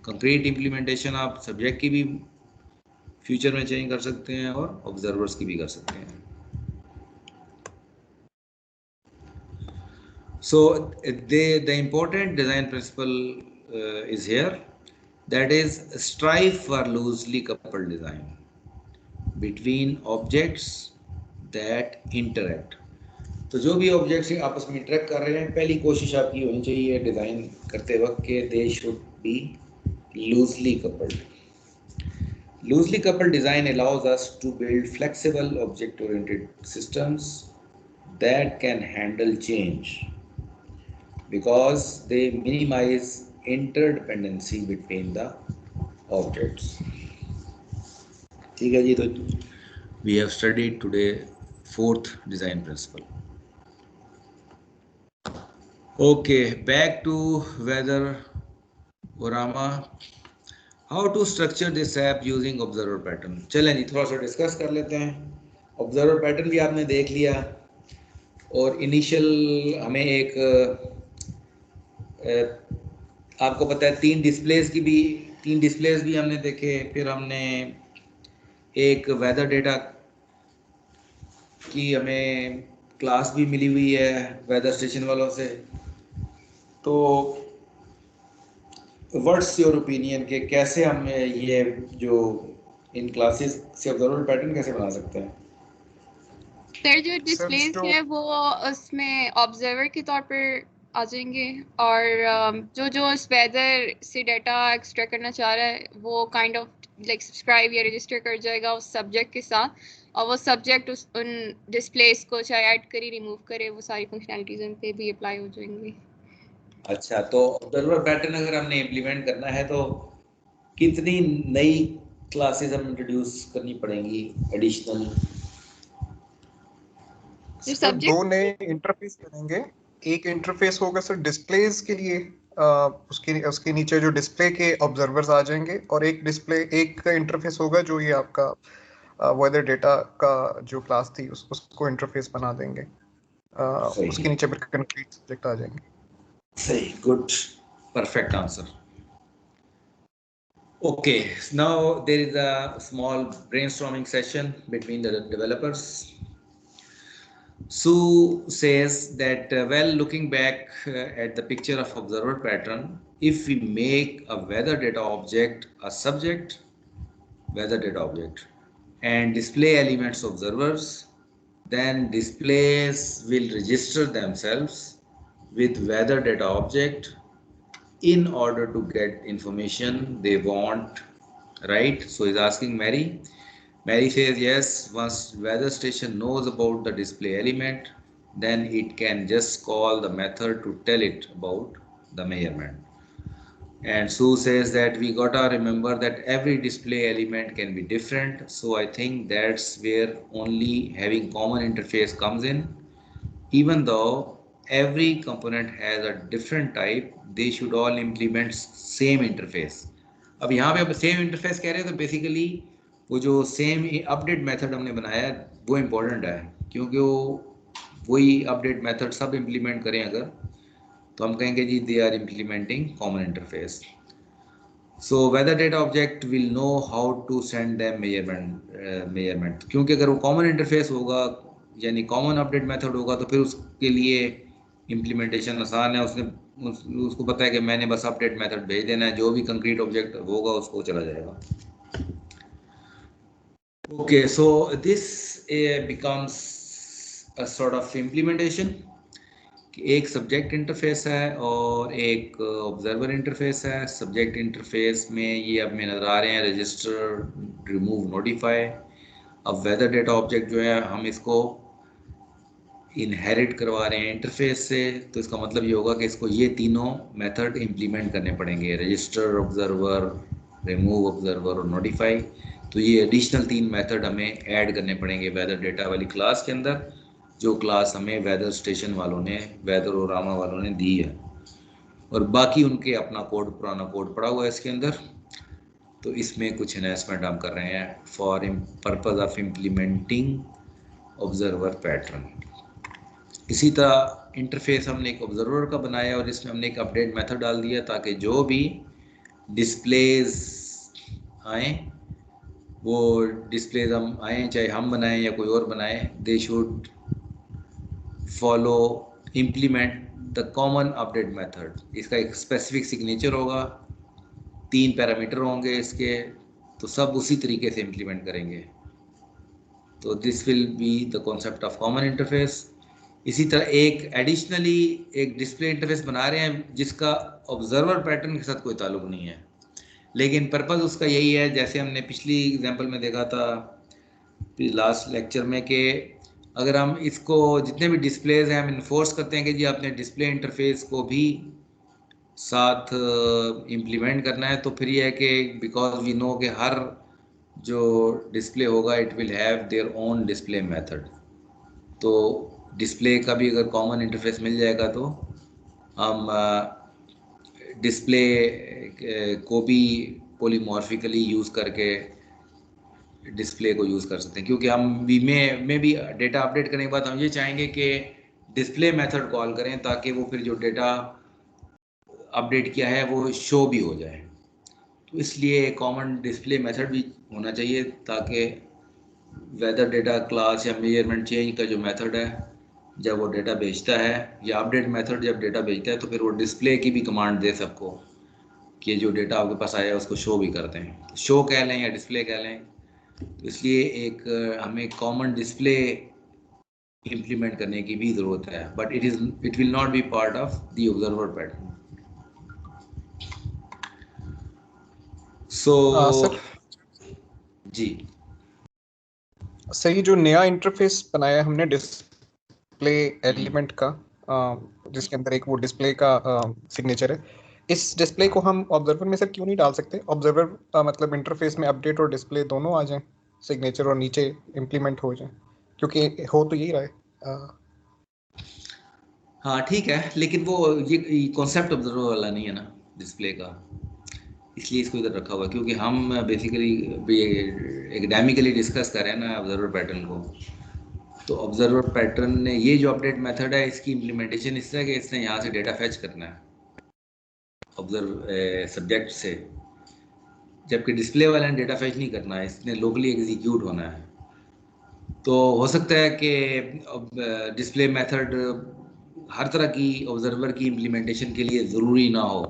कंक्रीट इम्प्लीमेंटेशन आप सब्जेक्ट की भी फ्यूचर में चेंज कर सकते हैं और ऑब्जर्वर्स की भी कर सकते हैं। So the important design principle is here, that is strive for loosely coupled design between objects that interact। तो जो भी ऑब्जेक्ट्स आपस में इंटरेक्ट कर रहे हैं, पहली कोशिश आपकी होनी चाहिए डिज़ाइन करते वक्त कि they should be loosely coupled. Loosely coupled design allows us to build flexible object-oriented systems that can handle change because they minimize interdependency between the objects। ठीक है जी, तो we have studied today fourth design principle। Okay, back to Weatherorama। How to structure this app using observer pattern। चलें जी थोड़ा सा discuss कर लेते हैं। Observer pattern भी आपने देख लिया और इनिशियल हमें एक आपको पता है तीन डिस्प्लेस भी हमने देखे। फिर हमने एक वेदर डेटा की हमें क्लास भी मिली हुई है वेदर स्टेशन वालों से। तो व्हाट्स योर ओपिनियन के कैसे हम ये जो इन क्लासेस से ऑब्जर्वर पैटर्न कैसे बना सकते हैं? सर जो डिस्प्लेस है वो उसमें ऑब्जर्वर के तौर पर आ जाएंगे और जो जो इस वेदर से डाटा एक्सट्रैक्ट करना चाह रहा है वो काइंड ऑफ लाइक सब्सक्राइब या रजिस्टर कर जाएगा उस सब्जेक्ट के साथ, और वो सब्जेक्ट उन डिस्प्लेस को चाहे ऐड करे रिमूव करे वो सारी फंक्शनैलिटीज उन पे भी अप्लाई हो जाएंगी। अच्छा, तो ऑब्जर्वर पैटर्न अगर हमने इम्प्लीमेंट करना है तो कितनी नई क्लासेस हम इंट्रोड्यूस करनी पड़ेंगी एडिशनल? सर दो नए इंटरफेस बनेंगे। एक इंटरफेस होगा सर डिस्प्लेस के लिए, उसके नीचे जो डिस्प्ले के ऑब्जर्वर्स आ जाएंगे, और एक इंटरफेस होगा जो ये आपका वेदर डेटा का जो क्लास थी उसको इंटरफेस बना देंगे। उसके नीचे फिर कंक्रीट सब्जेक्ट आ जाएंगे। सही, good, perfect answer। Okay, now there is a small brainstorming session between the developers। Sue says that well, looking back at the picture of observer pattern, if we make a weather data object a subject weather data object and display elements observers, then displays will register themselves with weather data object in order to get information they want, right? So he's asking Mary. Mary says yes, once weather station knows about the display element, then it can just call the method to tell it about the measurement। And Sue says that we gotta remember that every display element can be different, so I think that's where only having common interface comes in। Even though every component has a different type, they should all implement same interface। अब यहाँ पे same interface कह रहे हैं तो basically वो जो same update method हमने बनाया है वो इम्पोर्टेंट है, क्योंकि वही अपडेट मेथड सब इम्प्लीमेंट करें अगर, तो हम कहेंगे जी they are implementing common interface. So weather data object will know how to send them measurement, क्योंकि अगर वो कॉमन इंटरफेस होगा यानी कॉमन अपडेट मेथड होगा तो फिर उसके लिए इम्प्लीमेंटेशन आसान है। उसको पता है कि मैंने बस अपडेट मेथड भेज देना है, जो भी कंक्रीट ऑब्जेक्ट होगा उसको चला जाएगा। Okay, so this becomes a sort of implementation. एक सब्जेक्ट इंटरफेस है और एक ऑब्जर्वर इंटरफेस है। सब्जेक्ट इंटरफेस में ये अब में नज़र आ रहे हैं रजिस्टर, रिमूव, नोटिफाई। अब वेदर डेटा ऑब्जेक्ट जो है हम इसको इनहेरिट करवा रहे हैं इंटरफेस से, तो इसका मतलब ये होगा कि इसको ये तीनों मेथड इम्प्लीमेंट करने पड़ेंगे, रजिस्टर, ऑब्जर्वर, रिमूव ऑब्जर्वर और नोटिफाई। तो ये एडिशनल 3 मेथड हमें ऐड करने पड़ेंगे वेदर डेटा वाली क्लास के अंदर, जो क्लास हमें वेदर स्टेशन वालों ने, वेदर और रामा वालों ने दी है, और बाकी उनके अपना कोड, पुराना कोड पड़ा हुआ है इसके अंदर। तो इसमें कुछ एनहांसमेंट हम कर रहे हैं for purpose of implementing observer pattern. इसी तरह इंटरफेस हमने एक ऑब्जर्वर का बनाया और इसमें हमने एक अपडेट मेथड डाल दिया ताकि जो भी डिस्प्लेज आए, वो डिस्प्लेज हम आए चाहे हम बनाएं या कोई और बनाए, they should follow implement the common update method. इसका एक स्पेसिफिक सिग्नेचर होगा, 3 पैरामीटर होंगे इसके, तो सब उसी तरीके से इम्प्लीमेंट करेंगे। तो this will be the concept of common interface. इसी तरह एक एडिशनली एक डिस्प्ले इंटरफेस बना रहे हैं जिसका ऑब्जर्वर पैटर्न के साथ कोई ताल्लुक नहीं है, लेकिन पर्पस उसका यही है, जैसे हमने पिछली एग्जांपल में देखा था लास्ट लेक्चर में, कि अगर हम इसको जितने भी डिस्प्लेज हैं हम इन्फोर्स करते हैं कि जी आपने डिस्प्ले इंटरफेस को भी साथ इम्प्लीमेंट करना है, तो फिर ये है कि बिकॉज वी नो कि हर जो डिस्प्ले होगा it will have their own display method, तो डिस्प्ले का भी अगर कॉमन इंटरफेस मिल जाएगा तो हम डिस्प्ले को भी पॉलीमॉर्फिकली यूज़ करके डिस्प्ले को यूज़ कर सकते हैं, क्योंकि हम भी डेटा अपडेट करने के बाद हम ये चाहेंगे कि डिस्प्ले मेथड कॉल करें ताकि वो फिर जो डेटा अपडेट किया है वो शो भी हो जाए। तो इसलिए कॉमन डिस्प्ले मेथड भी होना चाहिए ताकि वेदर डेटा क्लास या मेजरमेंट चेंज का जो मेथड है, जब वो डेटा भेजता है, या अपडेट मेथड जब डेटा भेजता है, तो फिर वो डिस्प्ले की भी कमांड दे सबको कि जो डेटा आपके पास आया है उसको शो भी करते हैं, शो कह लें या डिस्प्ले कह लें। तो इसलिए एक हमें कॉमन डिस्प्ले इम्प्लीमेंट करने की भी ज़रूरत है, but it will not be part of the observer pattern. So sir ji sir, ये जो नया इंटरफेस बनाया हमने डिस्प्ले एलिमेंट का, जिसके अंदर एक वो डिस्प्ले का सिग्नेचर है, इस डिस्प्ले को हम ऑब्जर्वर में सर क्यों नहीं डाल सकते? ऑब्जर्वर मतलब इंटरफेस में अपडेट और डिस्प्ले दोनों आ जाएं, सिग्नेचर और नीचे इम्प्लीमेंट हो जाए, क्योंकि हो तो यही रहा है। हाँ ठीक है, लेकिन वो ये कॉन्सेप्ट ऑब्जर्वर वाला नहीं है ना डिस्प्ले का, इसलिए इसको इधर रखा हुआ है, क्योंकि हम बेसिकली एकेडमिकली डिस्कस कर रहे हैं ना ऑब्जर्वर पैटर्न को। तो ऑब्जर्वर पैटर्न ने ये जो अपडेट मेथड है इसकी इम्प्लीमेंटेशन इस तरह कि इसने यहाँ से डेटा फैच करना है ऑब्जर्व सब्जेक्ट से, जबकि डिस्प्ले वाले ने डेटा फैच नहीं करना है, इसने लोकली एग्जीक्यूट होना है। तो हो सकता है कि डिस्प्ले मेथड हर तरह की ऑब्जर्वर की इम्प्लीमेंटेशन के लिए ज़रूरी ना हो,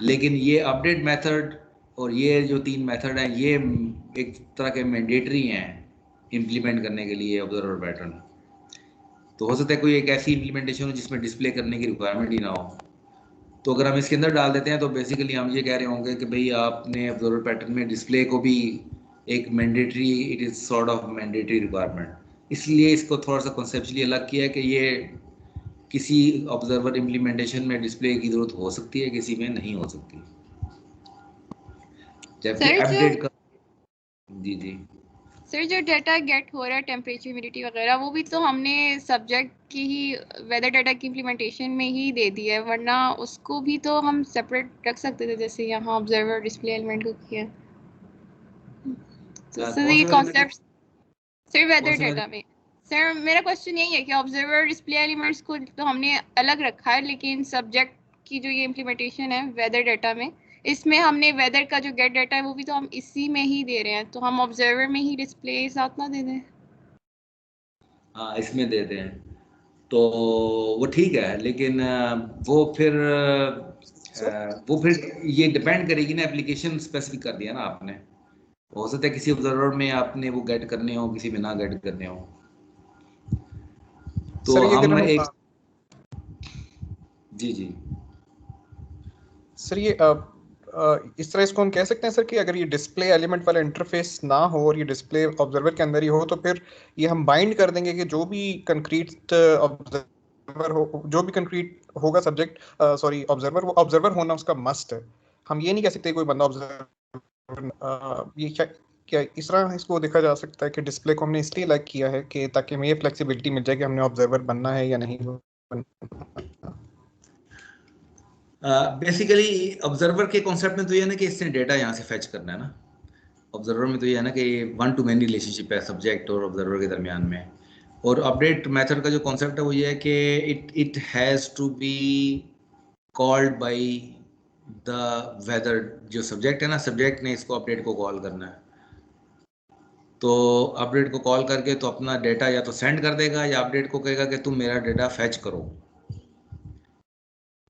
लेकिन ये अपडेट मेथड और ये जो 3 मेथड हैं ये एक तरह के मैंडेटरी हैं इम्प्लीमेंट करने के लिए ऑब्जर्वर पैटर्न। तो हो सकता है कोई एक ऐसी इम्प्लीमेंटेशन हो जिसमें डिस्प्ले करने की रिक्वायरमेंट ही ना हो, तो अगर हम इसके अंदर डाल देते हैं तो बेसिकली हम ये कह रहे होंगे कि भाई आपने ऑब्जर्वर पैटर्न में डिस्प्ले को भी एक mandatory, it is sort of mandatory requirement. इसलिए इसको थोड़ा सा कॉन्सेप्चुअली अलग किया है कि ये किसी ऑब्जर्वर इम्प्लीमेंटेशन में डिस्प्ले की ज़रूरत हो सकती है, किसी में नहीं हो सकती, जबकि सर जो अपडेट का जी जी सर जो डाटा गेट हो रहा है टेम्परेचर, ह्यूमिडिटी वगैरह, वो भी तो हमने सब्जेक्ट की ही वेदर डाटा की इम्प्लीमेंटेशन में ही दे दिया है, वरना उसको भी तो हम सेपरेट रख सकते थे जैसे यहाँ ऑब्जर्वर डिस्प्ले एलिमेंट को किया। तो सर कौन ये से वाले में कॉन्सेप्ट सर कौन वेदर से डाटा में, सर मेरा क्वेश्चन यही है कि ऑब्जर्वर डिस्प्ले एलिमेंट्स को तो हमने अलग रखा है, लेकिन सब्जेक्ट की जो ये इम्प्लीमेंटेशन है वेदर डाटा में, इसमें हमने वेदर का जो गेट डाटा है वो भी तो हम इसी में ही दे रहे हैं, तो हम ऑब्जर्वर में ही डिस्प्ले साथ ना दे दें? हाँ इसमें देते हैं तो वो ठीक है, लेकिन वो फिर ये डिपेंड करेगी ना, एप्लीकेशन स्पेसिफिक कर दिया ना आपने, हो सकता है किसी ऑब्जर्वर में आपने वो गेट करने हो, किसी में ना गेट करने हो। तो सर ये अगर हम हम एक जी जी सर ये इस तरह इसको हम कह सकते हैं सर कि अगर ये डिस्प्ले एलिमेंट वाला इंटरफेस ना हो और ये डिस्प्ले ऑब्जर्वर के अंदर ही हो, तो फिर ये हम बाइंड कर देंगे कि जो भी कंक्रीट ऑब्जर्वर हो, जो भी कंक्रीट होगा सब्जेक्ट, सॉरी ऑब्जर्वर, वो ऑब्जर्वर होना उसका मस्ट है। हम ये नहीं कह सकते कोई बंदा ऑब्जर्वर, ये क्या इस तरह इसको देखा जा सकता है कि डिस्प्ले को हमने इसलिए अलग किया है कि ताकि हमें ये फ्लेक्सिबिलिटी मिल जाए कि हमने ऑब्जर्वर बनना है या नहीं बनना। बेसिकली ऑब्जर्वर के कॉन्सेप्ट में तो ये है ना कि इसने डेटा यहाँ से फैच करना है ना। ऑब्जर्वर में तो ये है ना कि वन टू मैनी रिलेशनशिप है सब्जेक्ट और ऑब्जर्वर के दरमियान में। और अपडेट मेथड का जो कॉन्सेप्ट है वो ये है कि it has to be called by the weather. जो सब्जेक्ट है ना, सब्जेक्ट ने इसको अपडेट को कॉल करना है। तो अपडेट को कॉल करके तो अपना डेटा या तो सेंड कर देगा या अपडेट को कहेगा कि तुम मेरा डेटा फैच करो।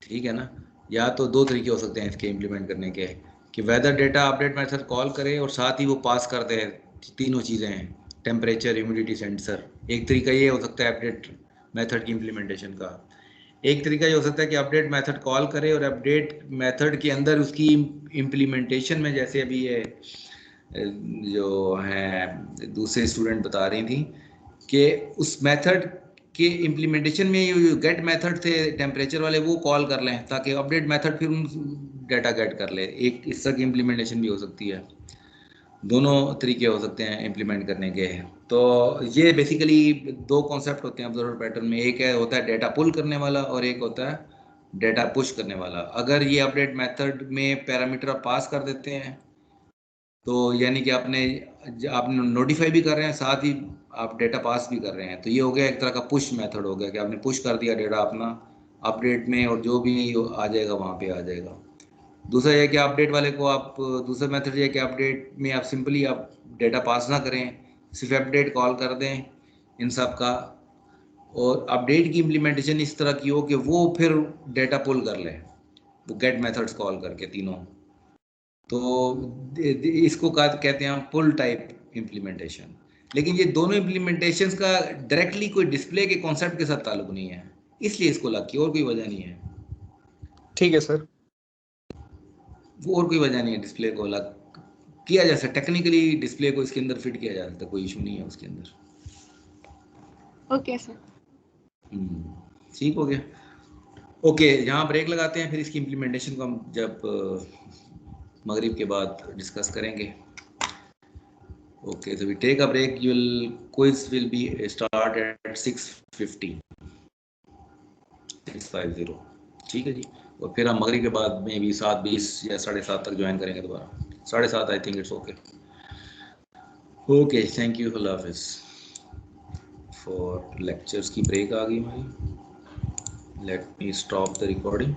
ठीक है ना। या तो दो तरीके हो सकते हैं इसके इम्प्लीमेंट करने के, कि weather data update method call करे और साथ ही वो पास कर दे तीनों चीज़ें हैं, टेम्परेचर, ह्यूमिडिटी, सेंसर। एक तरीका ये हो सकता है अपडेट मेथड की इम्प्लीमेंटेशन का। एक तरीका ये हो सकता है कि अपडेट मेथड कॉल करे और अपडेट मेथड के अंदर उसकी इम्प्लीमेंटेशन में, जैसे अभी ये जो है दूसरे स्टूडेंट बता रही थी कि उस मेथड के इम्प्लीमेंटेशन में ये गेट मेथड थे टेम्परेचर वाले, वो कॉल कर लें ताकि अपडेट मेथड फिर उन डेटा गेट कर ले। एक इस तरह की इम्प्लीमेंटेशन भी हो सकती है। दोनों तरीके हो सकते हैं इम्प्लीमेंट करने के। तो ये बेसिकली दो कॉन्सेप्ट होते हैं ऑब्जर्वर पैटर्न में। एक है होता है डेटा पुल करने वाला और एक होता है डेटा पुश करने वाला। अगर ये अपडेट मेथड में पैरामीटर आप पास कर देते हैं तो यानी कि आपने नोटिफाई भी कर रहे हैं, साथ ही आप डेटा पास भी कर रहे हैं। तो ये हो गया एक तरह का पुश मेथड हो गया कि आपने पुश कर दिया डेटा अपना अपडेट में और जो भी आ जाएगा वहाँ पे आ जाएगा। दूसरा यह कि अपडेट वाले को आप, दूसरा मेथड ये है कि अपडेट में आप सिंपली आप डेटा पास ना करें, सिर्फ अपडेट कॉल कर दें इन सब का, और अपडेट की इम्प्लीमेंटेशन इस तरह की हो कि वो फिर डेटा पुल कर ले, वो गेट मेथड्स कॉल करके तीनों। तो इसको कहते हैं हम पुल टाइप इम्प्लीमेंटेशन। लेकिन ये दोनों इम्प्लीमेंटेशंस का डायरेक्टली कोई डिस्प्ले के कॉन्सेप्ट के साथ ताल्लुक नहीं है, इसलिए इसको लग किया, और कोई वजह नहीं है। ठीक है सर। वो और कोई वजह नहीं है, डिस्प्ले को अलग किया जा सकता, टेक्निकली डिस्प्ले को इसके अंदर फिट किया जा सकता, कोई इशू नहीं है उसके अंदर। Okay sir. ठीक हो गया। ओके, यहाँ ब्रेक लगाते हैं, फिर इसकी इम्प्लीमेंटेशन को हम जब मगरिब के बाद डिस्कस करेंगे। Okay, so we take a break. Quiz will be start at 6:50. 6:50. ठीक है जी। और फिर हम मगरिब के बाद में भी 7:20 या 7:30 तक ज्वाइन करेंगे दोबारा। 7:30 I think it's okay. Okay, thank you, अल्लाह हाफिज़। फॉर लेक्चर्स की ब्रेक आ गई हमारी। Let me stop the recording.